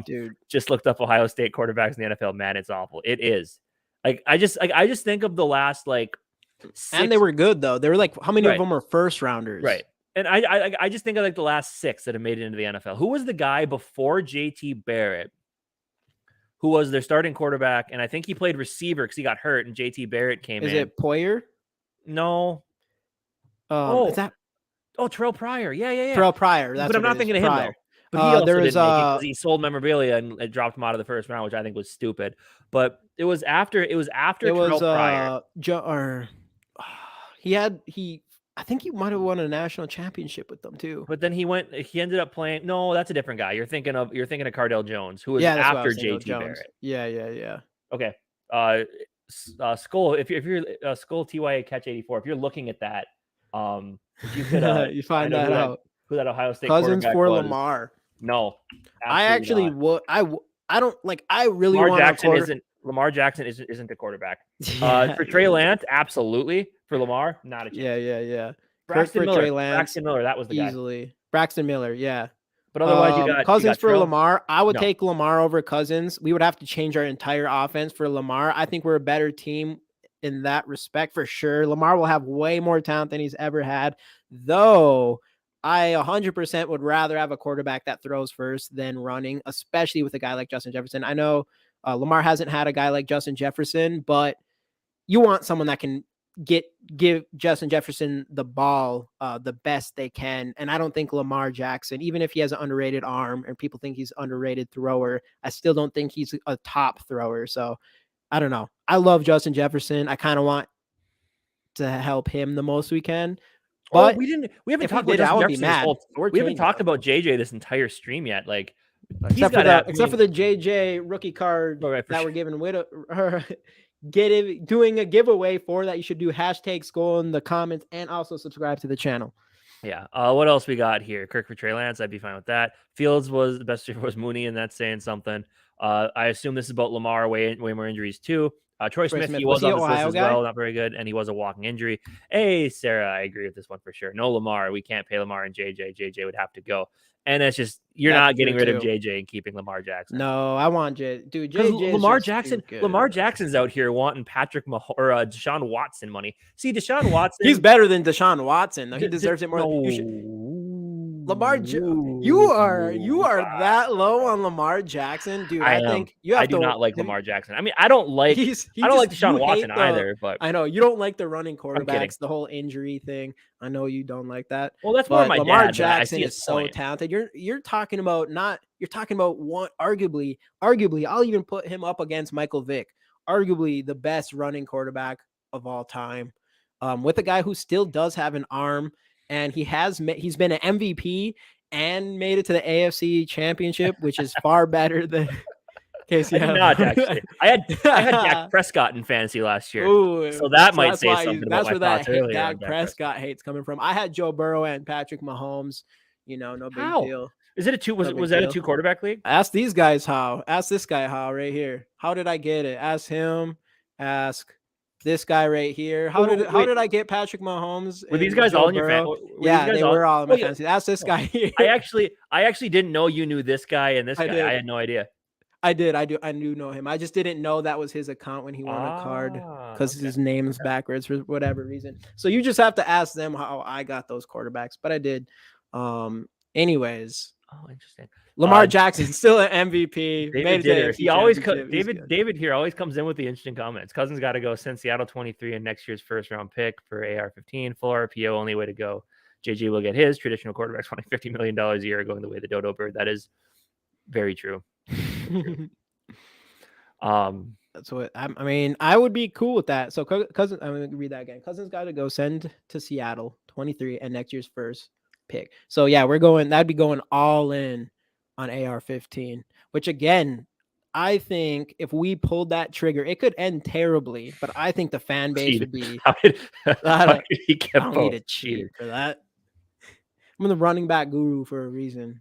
Dude, just looked up Ohio State quarterbacks in the NFL. Man, it's awful. It is. Like I just think of the last like 6, and they were good though. They were like, how many of them were first rounders? Right. And I just think of like the last 6 that have made it into the NFL. Who was the guy before JT Barrett? Who was their starting quarterback? And I think he played receiver because he got hurt, and JT Barrett came in. Is it Poyer? No. Is that? Oh, Terrell Pryor. Yeah. Terrell Pryor. But I'm not thinking of him though. But he also didn't make it because he sold memorabilia and it dropped him out of the first round, which I think was stupid. But it was after Terrell Pryor. I think he might have won a national championship with them too. But then he ended up playing. No, that's a different guy. You're thinking of Cardell Jones, who was after JT Barrett. Yeah. Okay. Skull. If you're Skull TYA Catch 84, if you're looking at that, if you could you find that out. Who that Ohio State Cousins for was. Lamar. No, I actually would. I don't like. I really want Lamar Jackson isn't a quarterback. For Trey Lance, absolutely. For Lamar, not a chance. Yeah. Braxton Miller. Trey Lance, Braxton Miller, that was the easily. Guy. Braxton Miller, yeah. But otherwise, you got Cousins for Lamar. I would take Lamar over Cousins. We would have to change our entire offense for Lamar. I think we're a better team in that respect for sure. Lamar will have way more talent than he's ever had, though. I 100% would rather have a quarterback that throws first than running, especially with a guy like Justin Jefferson. I know Lamar hasn't had a guy like Justin Jefferson, but you want someone that can give Justin Jefferson the ball the best they can. And I don't think Lamar Jackson, even if he has an underrated arm and people think he's an underrated thrower, I still don't think he's a top thrower. So I don't know. I love Justin Jefferson. I kind of want to help him the most we can. But we haven't talked about Justin Jefferson. We haven't talked about JJ this entire stream yet. Like, except for the JJ rookie card that we're giving with doing a giveaway for that. You should do hashtag Skull in the comments and also subscribe to the channel. Yeah. What else we got here? Kirk for Trey Lance. I'd be fine with that. Fields was the best was Mooney, and that's saying something. I assume this is about Lamar, way more injuries too. Troy Smith, he was on this list as well, not very good, and he was a walking injury. Hey, Sarah, I agree with this one for sure. No Lamar, we can't pay Lamar and JJ. JJ would have to go, and it's just you're not getting rid of JJ and keeping Lamar Jackson. No, I want JJ. Dude, JJ Lamar Jackson. Lamar Jackson's out here wanting Patrick or Deshaun Watson money. See, Deshaun Watson, he's better than Deshaun Watson. Though he deserves it more. Lamar, you are that low on Lamar Jackson, dude. I think you have I do not like Lamar Jackson. I mean, I don't like Deshaun Watson either. But I know you don't like the running quarterbacks, the whole injury thing. I know you don't like that. Well, that's more my Lamar dad. Jackson is so talented. You're talking about one arguably. I'll even put him up against Michael Vick, arguably the best running quarterback of all time, with a guy who still does have an arm. And he's been an MVP and made it to the AFC Championship, which is far better than Casey. I did not actually. I had Dak Prescott in fantasy last year, so that might say something about my thoughts earlier. Dak Prescott hate's coming from. I had Joe Burrow and Patrick Mahomes. No big deal. Is it a two? Was that a 2 quarterback league? Ask these guys how. Ask this guy how right here. How did I get it? Ask him. Ask this guy right here. How did I get Patrick Mahomes? Were these guys all in your fantasy? Yeah, they were all in my fantasy. Ask this guy here. I actually didn't know you knew this guy and this guy. I had no idea. I did. I do know him. I just didn't know that was his account when he won a card because his name's backwards for whatever reason. So you just have to ask them how I got those quarterbacks. But I did. Anyways. Oh, interesting. Lamar Jackson still an MVP. David here always comes in with the interesting comments. Cousins got to go. Send Seattle 23 and next year's first round pick for AR-15. Full RPO, only way to go. JJ will get his. Traditional quarterbacks wanting $50 million a year going the way of the dodo bird. That is very true. That's what I mean. I would be cool with that. So Cousins, I'm going to read that again. Cousins got to go. Send to Seattle 23 and next year's first pick. So yeah, that'd be going all in on AR-15, which again, I think if we pulled that trigger, it could end terribly, but I think the fan base would be I don't need to cheat for that. I'm the running back guru for a reason.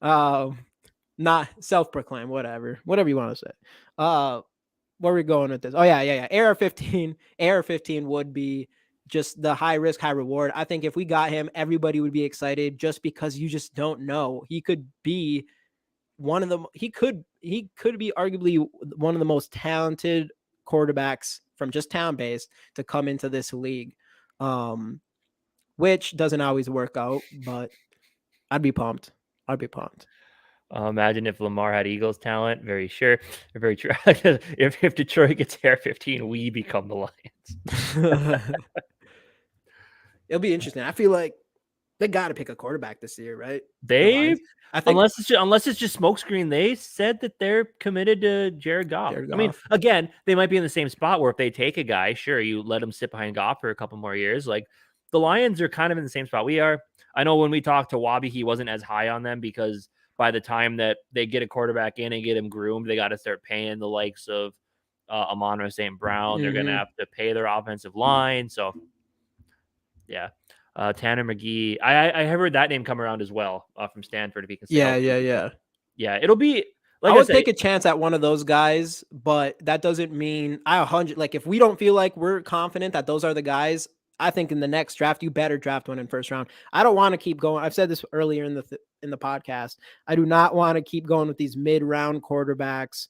Not self-proclaimed, whatever you want to say. Where are we going with this? Oh yeah. AR-15 would be just the high risk, high reward. I think if we got him, everybody would be excited just because you just don't know. He could be he could be arguably one of the most talented quarterbacks from just town base to come into this league. Which doesn't always work out, but I'd be pumped. Imagine if Lamar had Eagles talent. Very true. if Detroit gets AR-15, we become the Lions. It'll be interesting. I feel like they got to pick a quarterback this year, right? I think unless it's just smokescreen. They said that they're committed to Jared Goff. I mean, again, they might be in the same spot where if they take a guy, sure, you let him sit behind Goff for a couple more years. Like the Lions are kind of in the same spot we are. I know when we talked to Wabi, he wasn't as high on them because by the time that they get a quarterback in and get him groomed, they got to start paying the likes of Amon-Ra St. Brown. Mm-hmm. They're going to have to pay their offensive line. So, yeah. Tanner McGee. I heard that name come around as well from Stanford. If he can. Yeah. It'll be. Like I would take a chance at one of those guys, but that doesn't mean if we don't feel like we're confident that those are the guys, I think in the next draft, you better draft one in first round. I don't want to keep going. I've said this earlier in the podcast. I do not want to keep going with these mid-round quarterbacks.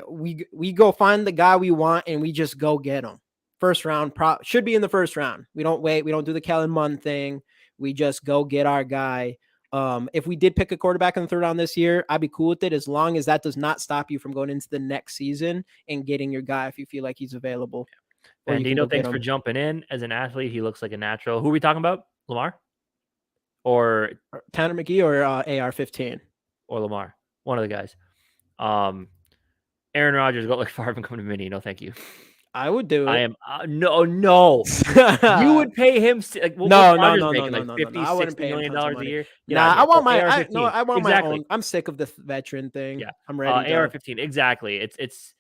We go find the guy we want and we just go get him. First round should be in the first round. We don't wait. We don't do the Kellen Mond thing. We just go get our guy. If we did pick a quarterback in the third round this year, I'd be cool with it as long as that does not stop you from going into the next season and getting your guy if you feel like he's available. Bandino, thanks for jumping in. As an athlete, he looks like a natural. Who are we talking about? Lamar? Or Tanner McGee or AR-15? Or Lamar. One of the guys. Aaron Rodgers got like Favre and come to Mini. No, thank you. I would do it. I am no. You would pay him no. $50, $60 million a year. I want my own. I'm sick of the veteran thing. Yeah, I'm ready. AR-15, exactly. It's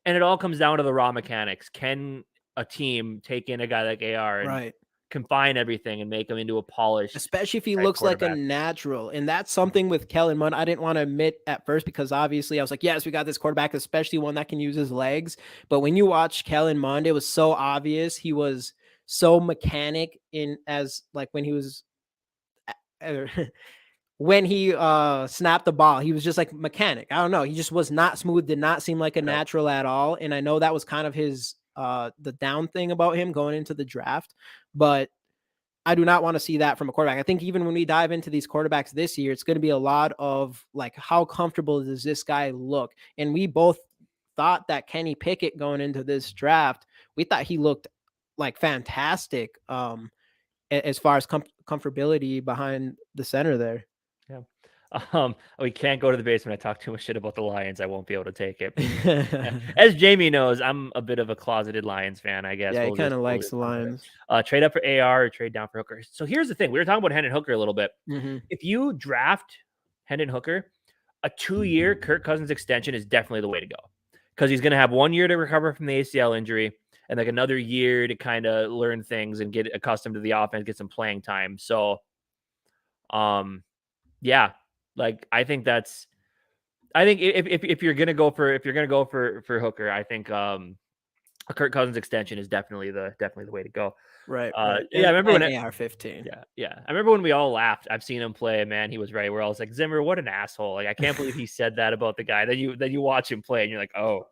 and it all comes down to the raw mechanics. Can a team take in a guy like AR and confine everything and make him into a polished, especially if he looks like a natural. And that's something with Kellen Mond I didn't want to admit at first, because obviously I was like, yes, we got this quarterback, especially one that can use his legs. But when you watch Kellen Mond, it was so obvious he was so mechanic in as like when he was when he snapped the ball, he was just like mechanic. I don't know. He just was not smooth, did not seem like a natural at all. And I know that was kind of his the down thing about him going into the draft, but I do not want to see that from a quarterback. I think even when we dive into these quarterbacks this year, it's going to be a lot of like, how comfortable does this guy look? And we both thought that Kenny Pickett going into this draft, we thought he looked like fantastic as far as comfortability behind the center there. Yeah. We can't go to the basement. I talk too much shit about the Lions. I won't be able to take it. As Jamie knows, I'm a bit of a closeted Lions fan, I guess. Yeah, he kind of likes the Lions. Trade up for AR or trade down for Hooker. So here's the thing. We were talking about Hendon Hooker a little bit. Mm-hmm. If you draft Hendon Hooker, a 2-year Kirk Cousins extension is definitely the way to go, because he's going to have 1 year to recover from the ACL injury and like another year to kind of learn things and get accustomed to the offense, get some playing time. So, yeah, like I think if you're gonna go for Hooker, I think a Kirk Cousins extension is definitely the way to go. Right. Yeah, I remember when AR-15. Yeah. I remember when we all laughed. I've seen him play, and man, he was right. We're all like, Zimmer, what an asshole! Like, I can't believe he said that about the guy. Then you watch him play, and you're like, oh,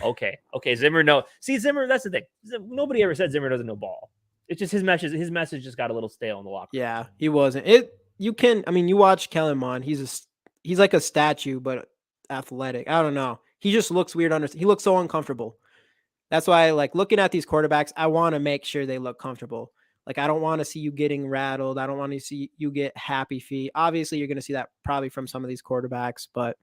okay, Zimmer. No, see, Zimmer. That's the thing. Nobody ever said Zimmer doesn't know ball. It's just his message just got a little stale in the locker room. Yeah, he wasn't. You watch Kellen Mond. He's like a statue, but athletic. I don't know. He just looks weird. He looks so uncomfortable. That's why, like, looking at these quarterbacks, I want to make sure they look comfortable. Like, I don't want to see you getting rattled. I don't want to see you get happy feet. Obviously, you're going to see that probably from some of these quarterbacks, but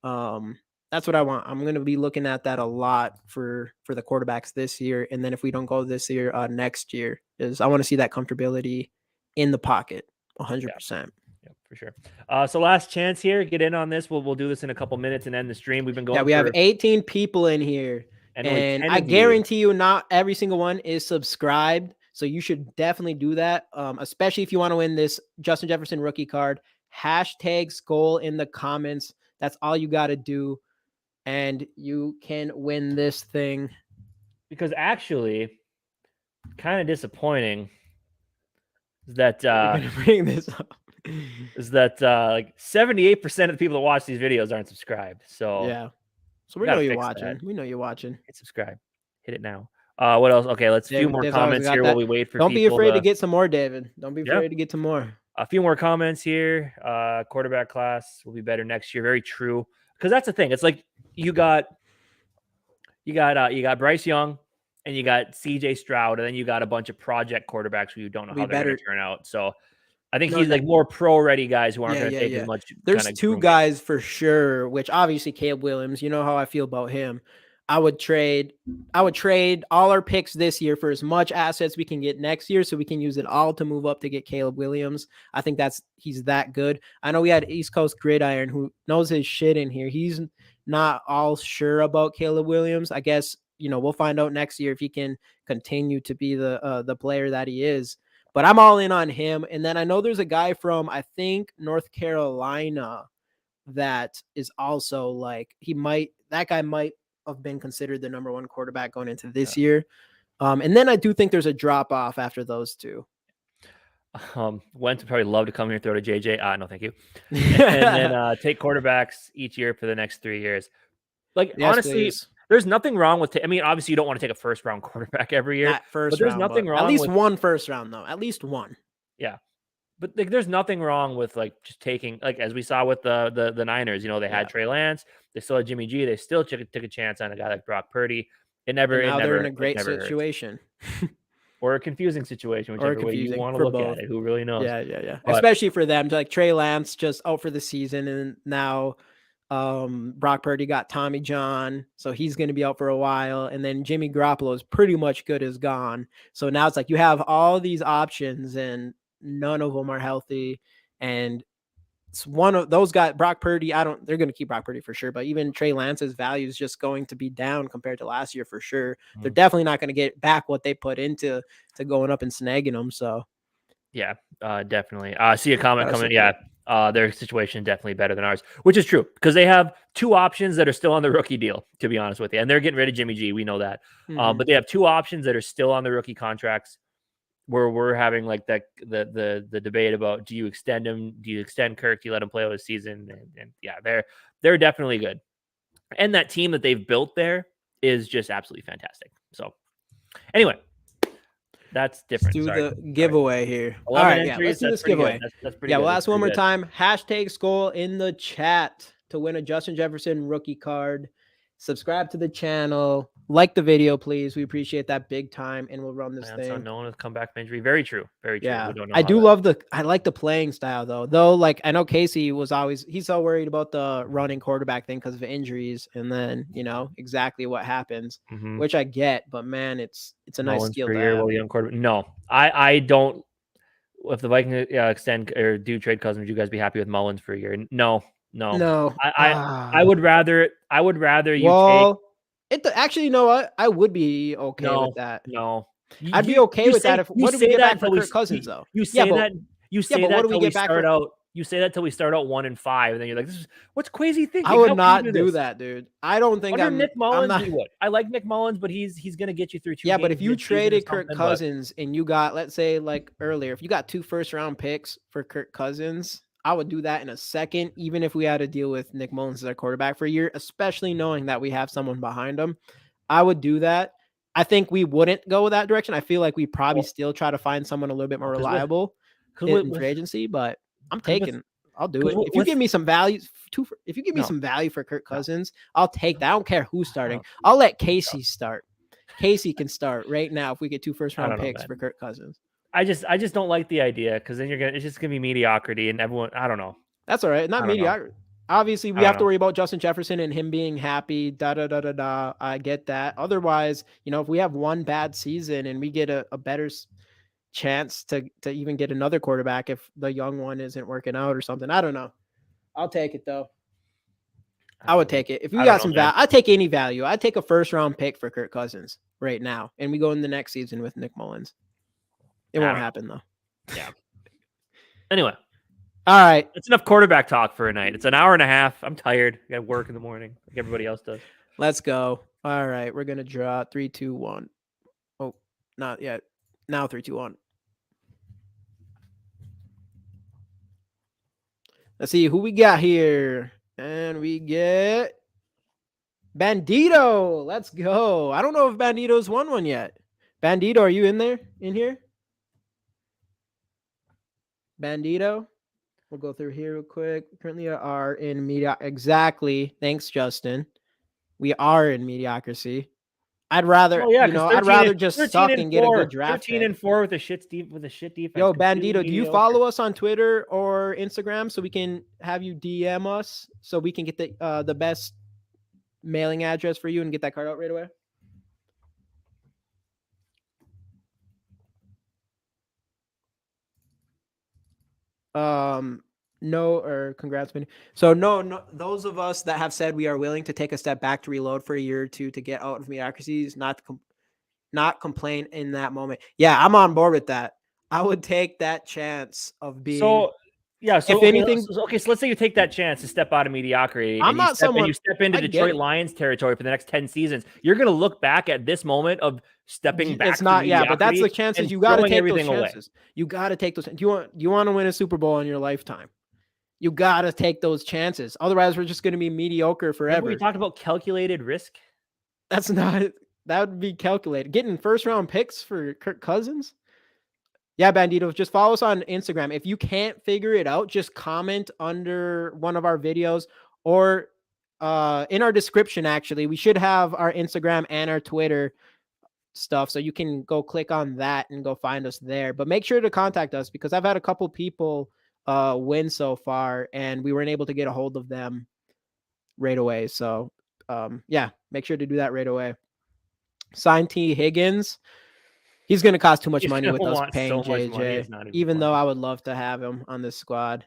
that's what I want. I'm going to be looking at that a lot for the quarterbacks this year. And then if we don't go this year, next year, is I want to see that comfortability in the pocket 100%. Yeah, for sure. So last chance here, get in on this. We'll do this in a couple minutes and end the stream. We've been going. Yeah, we have 18 people in here. And I guarantee you not every single one is subscribed. So you should definitely do that, especially if you want to win this Justin Jefferson rookie card. Hashtag Skol in the comments. That's all you got to do. And you can win this thing. Because actually, kind of disappointing is that bring this up. Is that like 78% of the people that watch these videos aren't subscribed. So yeah. So we know you're watching. That. We know you're watching. Hit subscribe. Hit it now. What else? Okay, let's a few more comments here while we wait for people. Don't be afraid to get some more, David. Don't be afraid to get some more. A few more comments here. Quarterback class will be better next year. Very true. Because that's the thing. It's like you got Bryce Young and you got CJ Stroud, and then you got a bunch of project quarterbacks who you don't know how they're going to turn out. So I think he's like more pro-ready guys who aren't going to take as much. There's two guys for sure, which obviously Caleb Williams, you know how I feel about him. I would trade all our picks this year for as much assets we can get next year so we can use it all to move up to get Caleb Williams. I think he's that good. I know we had East Coast Gridiron who knows his shit in here. He's not all sure about Caleb Williams. I guess, we'll find out next year if he can continue to be the player that he is. But I'm all in on him. And then I know there's a guy from, I think, North Carolina that is also like, that guy might have been considered the number one quarterback going into this year. And then I do think there's a drop off after those two. Wentz would probably love to come here and throw to JJ. No, thank you. And then take quarterbacks each year for the next 3 years. Like, yes, honestly, please. There's nothing wrong with obviously you don't want to take a first round quarterback every year. But there's nothing wrong. At least one first round though. At least one. Yeah. But like, there's nothing wrong with like just taking, like, as we saw with the Niners, they had Trey Lance, they still had Jimmy G, they still took a chance on a guy like Brock Purdy. They're in a great situation. Or a confusing situation, whichever way you want to look at it. Who really knows? Yeah. But, especially for them, like Trey Lance just out for the season, and now Brock Purdy got Tommy John, so he's going to be out for a while, and then Jimmy Garoppolo is pretty much good as gone. So now it's like you have all these options and none of them are healthy, and it's one of those guys. Brock Purdy, they're going to keep Brock Purdy for sure, but even Trey Lance's value is just going to be down compared to last year for sure. They're definitely not going to get back what they put into going up and snagging them. So yeah, definitely. See a comment coming. support. Yeah, their situation is definitely better than ours, which is true because they have two options that are still on the rookie deal, to be honest with you, and they're getting rid of Jimmy G. We know that, but they have two options that are still on the rookie contracts. Where we're having like the debate about, do you extend him? Do you extend Kirk? Do you let him play out his season? And yeah, they're definitely good. And that team that they've built there is just absolutely fantastic. So anyway, that's different. Let's do the giveaway here. 11 All right, entries, let's do this giveaway. That's pretty good. We'll ask one more time. Hashtag Skull in the chat to win a Justin Jefferson rookie card. Subscribe to the channel. Like the video, please. We appreciate that big time, and we'll run this thing. Unknown with comeback from injury. Very true. Very true. Yeah, we don't know I like the playing style though. Like I know Casey he's so worried about the running quarterback thing because of injuries, and then exactly what happens, which I get. But man, it's a nice skill to have. Young quarterback. No, I don't. If the Vikings extend or do trade Cousins, would you guys be happy with Mullins for a year? No. I would rather you take. Actually, you know what? I would be okay with that. No. I'd be okay with that. What do we get back for Kirk Cousins though? You say that till we start out. You say that till we start out 1-5, and then you're like, what's crazy thinking? I would not do that, dude. I don't think Nick Mullins. We would. I like Nick Mullins, but he's gonna get you through 2 games. Yeah, but if you traded Kirk Cousins and you got, let's say, like earlier, if you got 2 first-round picks for Kirk Cousins, I would do that in a second, even if we had to deal with Nick Mullins as our quarterback for a year, especially knowing that we have someone behind him. I would do that. I think we wouldn't go that direction. I feel like we probably still try to find someone a little bit more reliable in free agency, but I'll do it. If you give me some value some value for Kirk Cousins, I'll take that. I don't care who's starting. I'll let Casey start. Casey can start right now if we get 2 first-round picks for Kirk Cousins. I just don't like the idea because then it's just gonna be mediocrity and everyone. I don't know. That's all right. Not mediocrity. Obviously, we have to worry about Justin Jefferson and him being happy. I get that. Otherwise, if we have one bad season and we get a better chance to even get another quarterback if the young one isn't working out or something. I don't know. I'll take it though. I would take it. If we got some value, I'd take any value. I'd take a first-round pick for Kirk Cousins right now, and we go in the next season with Nick Mullins. It won't happen though. Yeah. Anyway. All right. That's enough quarterback talk for a night. It's an hour and a half. I'm tired. I got work in the morning like everybody else does. Let's go. All right. We're going to draw 3, 2, 1. Oh, not yet. Now 3, 2, 1. Let's see who we got here. And we get Bandito. Let's go. I don't know if Bandito's won one yet. Bandito, are you in here? Bandito. We'll go through here real quick. Currently are in media. Exactly. Thanks, Justin. We are in mediocrity. I'd rather, I'd rather just suck and get a good draft. 13-4 with a shit defense. Yo, Bandito, do you follow us on Twitter or Instagram so we can have you DM us so we can get the best mailing address for you and get that card out right away? No, or congrats, man. So no, those of us that have said we are willing to take a step back to reload for a year or two to get out of mediocrities, not complain in that moment. Yeah, I'm on board with that. I would take that chance of being. So let's say you take that chance to step out of mediocrity. You step into Detroit Lions territory for the next 10 seasons. You're going to look back at this moment of stepping back. It's not, but that's the chances. You got to take those chances. You got to take those. Do you want to win a Super Bowl in your lifetime? You got to take those chances. Otherwise, we're just going to be mediocre forever. Remember we talked about calculated risk. That would be calculated. Getting first-round picks for Kirk Cousins. Yeah, Bandito, just follow us on Instagram. If you can't figure it out, just comment under one of our videos or in our description, actually. We should have our Instagram and our Twitter stuff, so you can go click on that and go find us there. But make sure to contact us because I've had a couple people win so far, and we weren't able to get a hold of them right away. So, make sure to do that right away. Sign T. Higgins. He's going to cost too much money with us paying JJ, even though I would love to have him on this squad.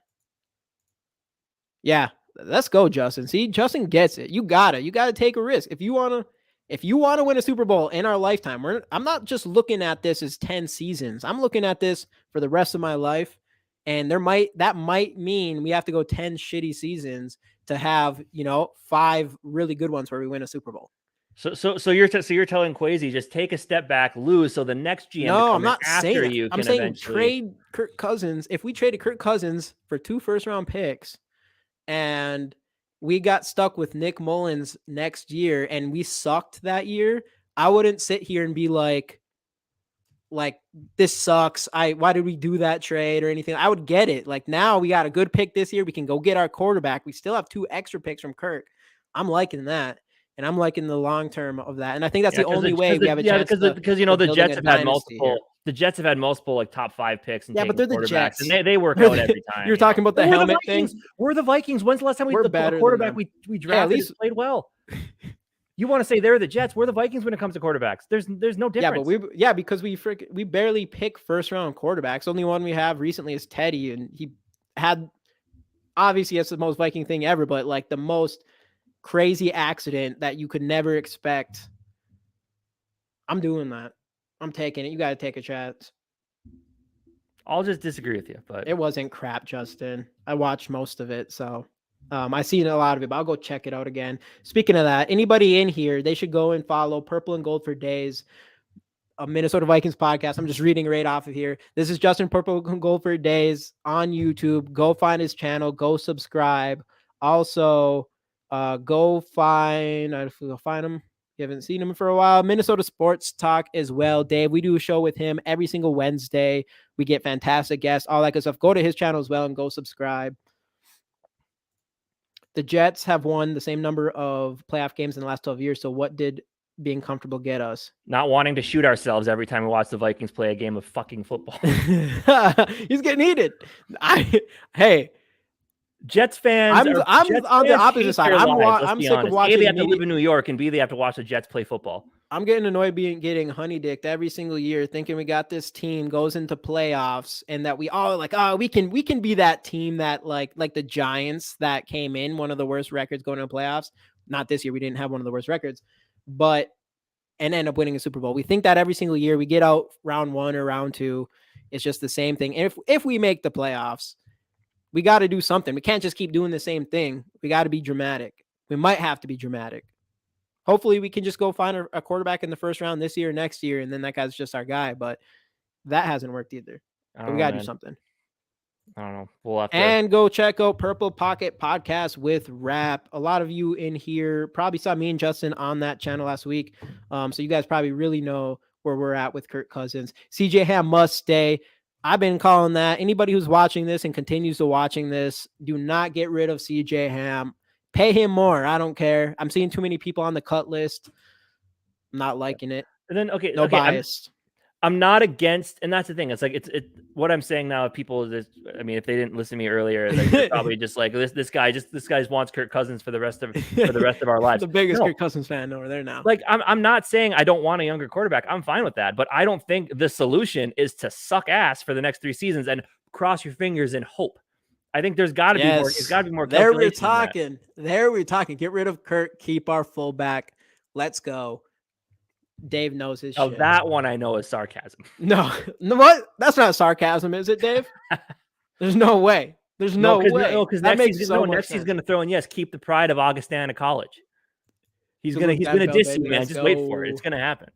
Yeah, let's go, Justin. See, Justin gets it. You gotta take a risk. If you wanna win a Super Bowl in our lifetime, I'm not just looking at this as 10 seasons. I'm looking at this for the rest of my life. And that might mean we have to go 10 shitty seasons to have, 5 really good ones where we win a Super Bowl. So you're telling Kwesi just take a step back, lose, so the next GM to come in after you can eventually trade Kirk Cousins. If we traded Kirk Cousins for 2 first-round picks and we got stuck with Nick Mullins next year and we sucked that year, I wouldn't sit here and be like this sucks. Why did we do that trade or anything? I would get it. Like, now we got a good pick this year. We can go get our quarterback. We still have 2 extra picks from Kirk. I'm liking that. And I'm liking the long term of that. And I think that's the only way we have a chance. Because the Jets have had multiple. The Jets have had multiple like top 5 picks and but they're the Jets, and they work out every time. You're talking about the helmet thing. We're the Vikings. When's the last time we the quarterback we drafted played well? You want to say they're the Jets? We're the Vikings when it comes to quarterbacks. There's no difference. Because we barely pick first round quarterbacks. Only one we have recently is Teddy, and he had obviously it's the most Viking thing ever, but like the most crazy accident that you could never expect. I'm doing that. I'm taking it. You got to take a chance. I'll just disagree with you, but it wasn't crap, Justin. I watched most of it, so I seen a lot of it, but I'll go check it out again. Speaking of that, anybody in here, they should go and follow Purple and Gold for Days, a Minnesota Vikings podcast. I'm just reading right off of here. This is Justin Purple and Gold for Days on YouTube. Go find his channel. Go subscribe. Also, go find him. You haven't seen him for a while. Minnesota Sports Talk as well. Dave, we do a show with him every single Wednesday. We get fantastic guests, all that good stuff. Go to his channel as well and go subscribe. The Jets have won the same number of playoff games in the last 12 years. So what did being comfortable get us? Not wanting to shoot ourselves every time we watch the Vikings play a game of fucking football. He's getting heated. Hey, Jets fans. I'm on the opposite side. I'm sick of watching. A, they have to live in New York, and B, they have to watch the Jets play football. I'm getting annoyed getting honey dicked every single year, thinking we got this team goes into playoffs and that we all like, we can be that team that like the Giants that came in one of the worst records going into playoffs. Not this year, we didn't have one of the worst records, but and end up winning a Super Bowl. We think that every single year. We get out round 1 or round 2, it's just the same thing. And if we make the playoffs, we got to do something. We can't just keep doing the same thing. We got to be dramatic. We might have to be dramatic. Hopefully we can just go find a quarterback in the first round this year or next year, and then that guy's just our guy. But that hasn't worked either. But we got to do something. I don't know. We'll have to. And go check out Purple Pocket Podcast with Rap. A lot of you in here probably saw me and Justin on that channel last week. So you guys probably really know where we're at with Kirk Cousins. CJ Ham must stay. I've been calling that. Anybody who's watching this and continues to watching this, do not get rid of CJ Ham. Pay him more. I don't care. I'm seeing too many people on the cut list. I'm not liking it. And then no bias. I'm not against, and that's the thing. It's like it's what I'm saying now. People, if they didn't listen to me earlier, they're probably just like this guy wants Kirk Cousins for the rest of our lives. The biggest Kirk Cousins fan over there now. Like I'm not saying I don't want a younger quarterback. I'm fine with that, but I don't think the solution is to suck ass for the next 3 seasons and cross your fingers and hope. I think there's got to be more. It's got to be more. There we're talking. Get rid of Kirk. Keep our fullback. Let's go. Dave knows his shit. That one I know is sarcasm. No, what? That's not sarcasm, is it, Dave? There's no way. There's no way. Because next he's going to throw in, yes, keep the pride of Augustana College. He's going to diss you, man. Just wait for it. It's going to happen.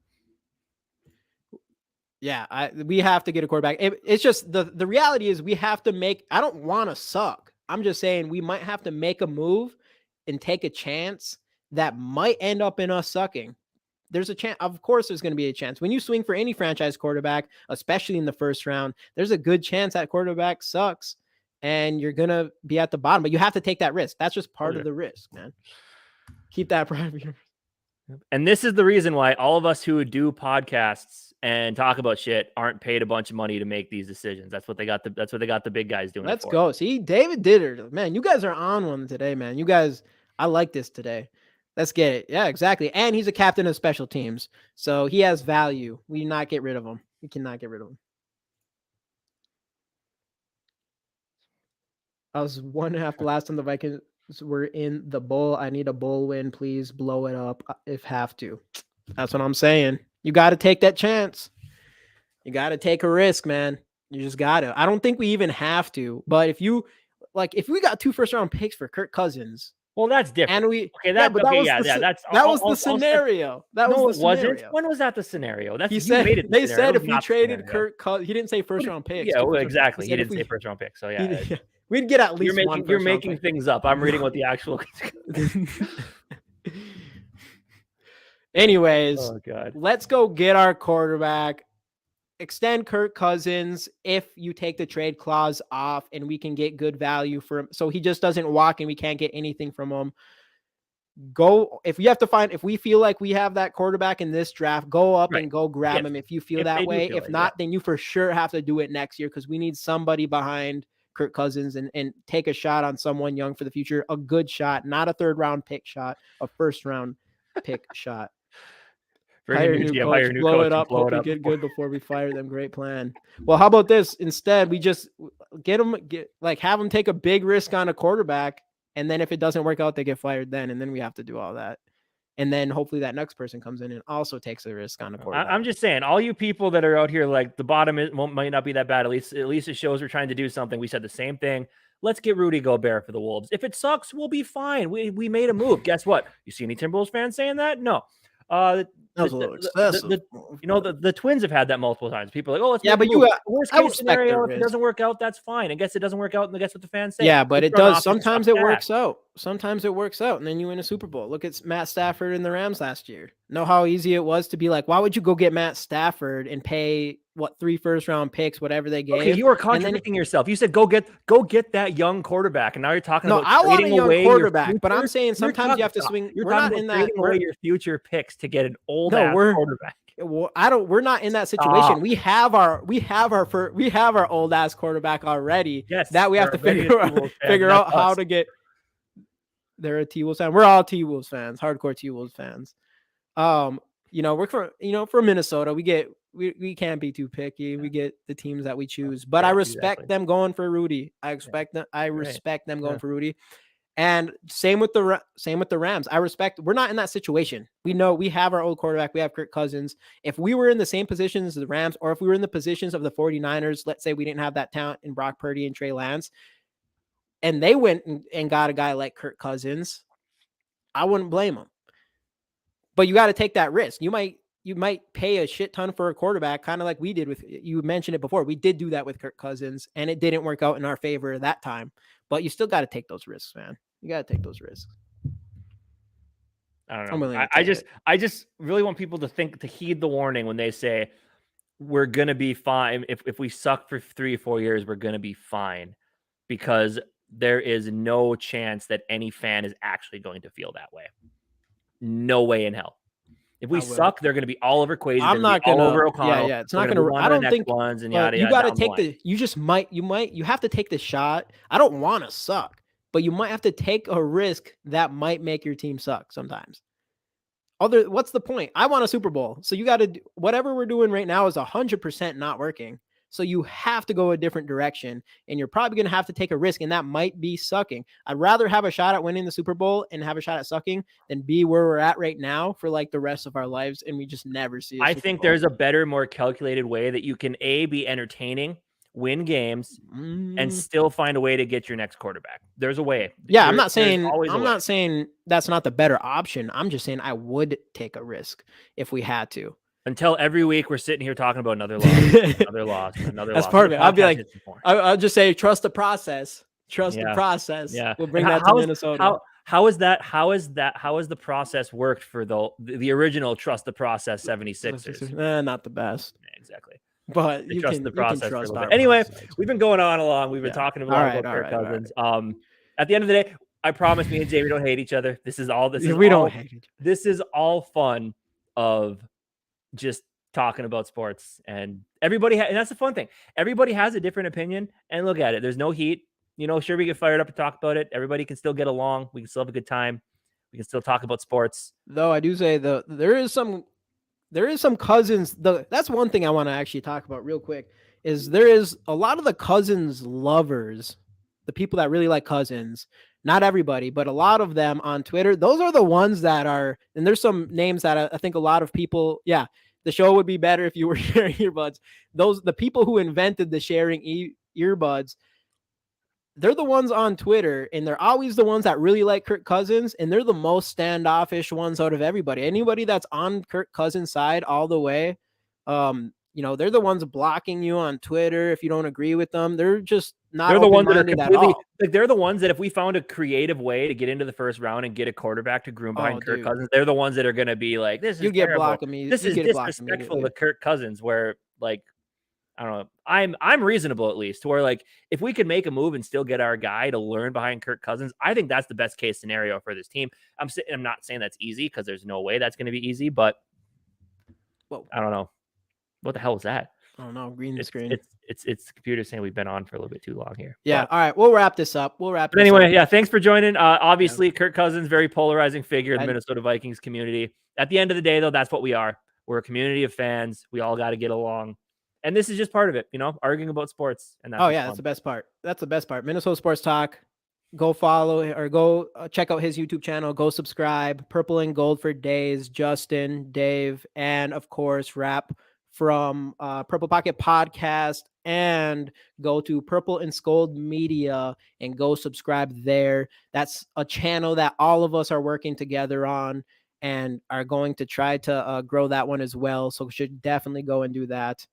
Yeah, we have to get a quarterback. It's just the reality is we have to make. I don't want to suck. I'm just saying we might have to make a move and take a chance that might end up in us sucking. There's a chance. Of course, there's going to be a chance. When you swing for any franchise quarterback, especially in the first round, there's a good chance that quarterback sucks and you're going to be at the bottom. But you have to take that risk. That's just part of the risk, man. Keep that private. And this is the reason why all of us who do podcasts and talk about shit aren't paid a bunch of money to make these decisions. That's what they got the big guys doing. Let's go. See, David did it. Man, you guys are on one today, man. You guys, I like this today. Let's get it. Yeah, exactly. And he's a captain of special teams. So he has value. We do not get rid of him. We cannot get rid of him. I was 1.5 last on the Vikings were in the bowl. I need a bowl win. Please blow it up if have to. That's what I'm saying. You got to take that chance. You got to take a risk, man. You just got to. I don't think we even have to. But if we got 2 first-round picks for Kirk Cousins. Well, that's different. And we that was the scenario. Wasn't. When was that the scenario? They said if we traded Kirk Cousins, he didn't say first-round picks. Yeah, well, exactly. He didn't say first-round picks. So yeah, we'd get at least one. You're making things up. I'm reading what the actual. Anyways, oh God, let's go get our quarterback. Extend Kirk Cousins if you take the trade clause off and we can get good value for him. So he just doesn't walk and we can't get anything from him. If we feel like we have that quarterback in this draft, go up and go grab him if you feel that way. If not, then you for sure have to do it next year because we need somebody behind Kirk Cousins and take a shot on someone young for the future. A good shot, not a 3rd-round pick shot, a 1st-round pick shot. Hire a new coach, blow it up, hope we get good before we fire them. Great plan. Well, how about this? Instead, we just have them take a big risk on a quarterback, and then if it doesn't work out, they get fired then, and then we have to do all that. And then hopefully that next person comes in and also takes a risk on a quarterback. I'm just saying, all you people that are out here like the bottom might not be that bad. At least it shows we're trying to do something. We said the same thing. Let's get Rudy Gobert for the Wolves. If it sucks, we'll be fine. We made a move. Guess what? You see any Timberwolves fans saying that? No. That was a little excessive. The Twins have had that multiple times. People are like, let's but you worst case scenario, if it doesn't work out, that's fine. I guess it doesn't work out, and guess what the fans say. Yeah, but it does. Sometimes it works out. Sometimes it works out, and then you win a Super Bowl. Look at Matt Stafford and the Rams last year. Know how easy it was to be like, why would you go get Matt Stafford and pay 3 first-round picks, whatever they gave? Okay, you were contradicting yourself. You said go get that young quarterback, and now you're talking about I want a young quarterback, but I'm saying sometimes you have to swing. We're not in that. Trading away your future picks to get an old quarterback. We're not in that situation. We have our old ass quarterback already. Yes, that we have to figure out how to get. They're a T-Wolves fan. We're all T-Wolves fans, hardcore T-Wolves fans. We're from Minnesota. We can't be too picky. We get the teams that we choose, but I respect them going for Rudy. I respect them going for Rudy. And same with the Rams. We're not in that situation. We know we have our old quarterback. We have Kirk Cousins. If we were in the same positions as the Rams, or if we were in the positions of the 49ers, let's say we didn't have that talent in Brock Purdy and Trey Lance, and they went and got a guy like Kirk Cousins, I wouldn't blame them. But you got to take that risk. You might pay a shit ton for a quarterback, kind of like we did with, you mentioned it before. We did do that with Kirk Cousins, and it didn't work out in our favor that time. But you still got to take those risks, man. You got to take those risks. I don't know. I just really want people to heed the warning when they say we're going to be fine. If we suck for 3 or 4 years, we're going to be fine, because there is no chance that any fan is actually going to feel that way. No way in hell. If we suck, they're going to be all over Quasi. I'm not going to. All over O'Connell. Yeah, it's not going to. I don't think. Ones and yada, you got to take the. You just might. You have to take the shot. I don't want to suck, but you might have to take a risk that might make your team suck sometimes. What's the point? I want a Super Bowl, so you got to. Whatever we're doing right now is 100% not working. So you have to go a different direction, and you're probably going to have to take a risk, and that might be sucking. I'd rather have a shot at winning the Super Bowl and have a shot at sucking than be where we're at right now for like the rest of our lives, and we just never see it. I think there's a better, more calculated way that you can be entertaining, win games, and still find a way to get your next quarterback. There's a way. Yeah, I'm not saying that's not the better option. I'm just saying I would take a risk if we had to. Until every week we're sitting here talking about another loss, another loss. That's part of it. I'll be like, I'll just say, trust the process. Trust the process. Yeah. We'll bring that to Minnesota. How has the process worked for the original Trust the Process 76ers? Not the best. Yeah, exactly. But you trust the process. Anyway, we've been going on. We've been talking about Kirk Cousins. At the end of the day, I promise me and Jamie don't hate each other. Don't hate each other. This is all fun of just talking about sports, and everybody and that's the fun thing. Everybody has a different opinion, and look at it. There's no heat. Sure, we get fired up and talk about it. Everybody can still get along. We can still have a good time. We can still talk about sports. Though I do say there is some Cousins. That's one thing I want to actually talk about real quick. Is there is a lot of the Cousins lovers the people that really like Cousins, not everybody, but a lot of them on Twitter, those are the ones that are, and there's some names that I think a lot of people, the show would be better if you were sharing earbuds. The people who invented the sharing earbuds, they're the ones on Twitter, and they're always the ones that really like Kirk Cousins, and they're the most standoffish ones out of everybody. Anybody that's on Kirk Cousins' side all the way, they're the ones blocking you on Twitter if you don't agree with them. They're just not. They're the ones that are completely like. They're the ones that if we found a creative way to get into the first round and get a quarterback to groom behind Kirk Cousins, they're the ones that are going to be like, "This is terrible. This is disrespectful to Kirk Cousins." Where like, I don't know. I'm reasonable at least, to where like if we could make a move and still get our guy to learn behind Kirk Cousins, I think that's the best case scenario for this team. I'm not saying that's easy because there's no way that's going to be easy, but I don't know. What the hell was that? I don't know. Green screen. It's the computer saying we've been on for a little bit too long here. Yeah. All right. We'll wrap this up. But anyway, yeah. Thanks for joining. Obviously, Kirk Cousins, very polarizing figure in the Minnesota Vikings community. At the end of the day, though, that's what we are. We're a community of fans. We all got to get along. And this is just part of it, arguing about sports. And that's that's the best part. That's the best part. Minnesota Sports Talk. Go follow or go check out his YouTube channel. Go subscribe. Purple and Gold for days. Justin, Dave, and of course, Rap from Purple Pocket Podcast, and go to Purple and Scold Media and go subscribe there. That's a channel that all of us are working together on and are going to try to grow that one as well. So we should definitely go and do that.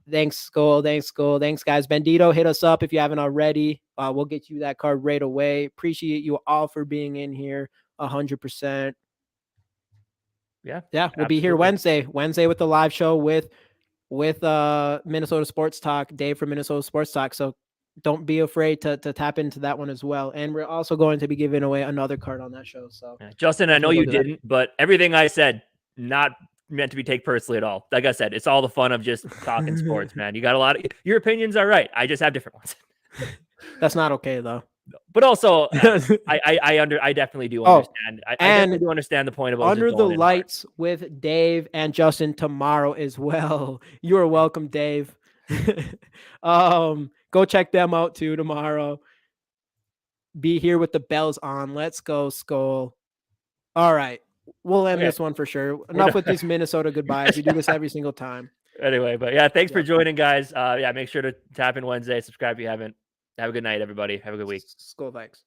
Thanks, Skull. Thanks, guys. Bandito, hit us up if you haven't already. We'll get you that card right away. Appreciate you all for being in here 100%. Yeah, we'll absolutely be here Wednesday with the live show with Minnesota Sports Talk, Dave from Minnesota Sports Talk. So don't be afraid to tap into that one as well. And we're also going to be giving away another card on that show. So Justin, I know you didn't, but everything I said, not meant to be taken personally at all. Like I said, it's all the fun of just talking sports, man. You got a lot of your opinions are right. I just have different ones. That's not okay though. But also, I definitely do understand. I definitely do understand the point about Under the Lights with Dave and Justin tomorrow as well. You are welcome, Dave. Go check them out too tomorrow. Be here with the bells on. Let's go, Skull. All right. We'll end this one for sure. Enough with these Minnesota goodbyes. We do this every single time. Anyway, but yeah, thanks for joining, guys. Make sure to tap in Wednesday. Subscribe if you haven't. Have a good night, everybody. Have a good week. Skull Vikes.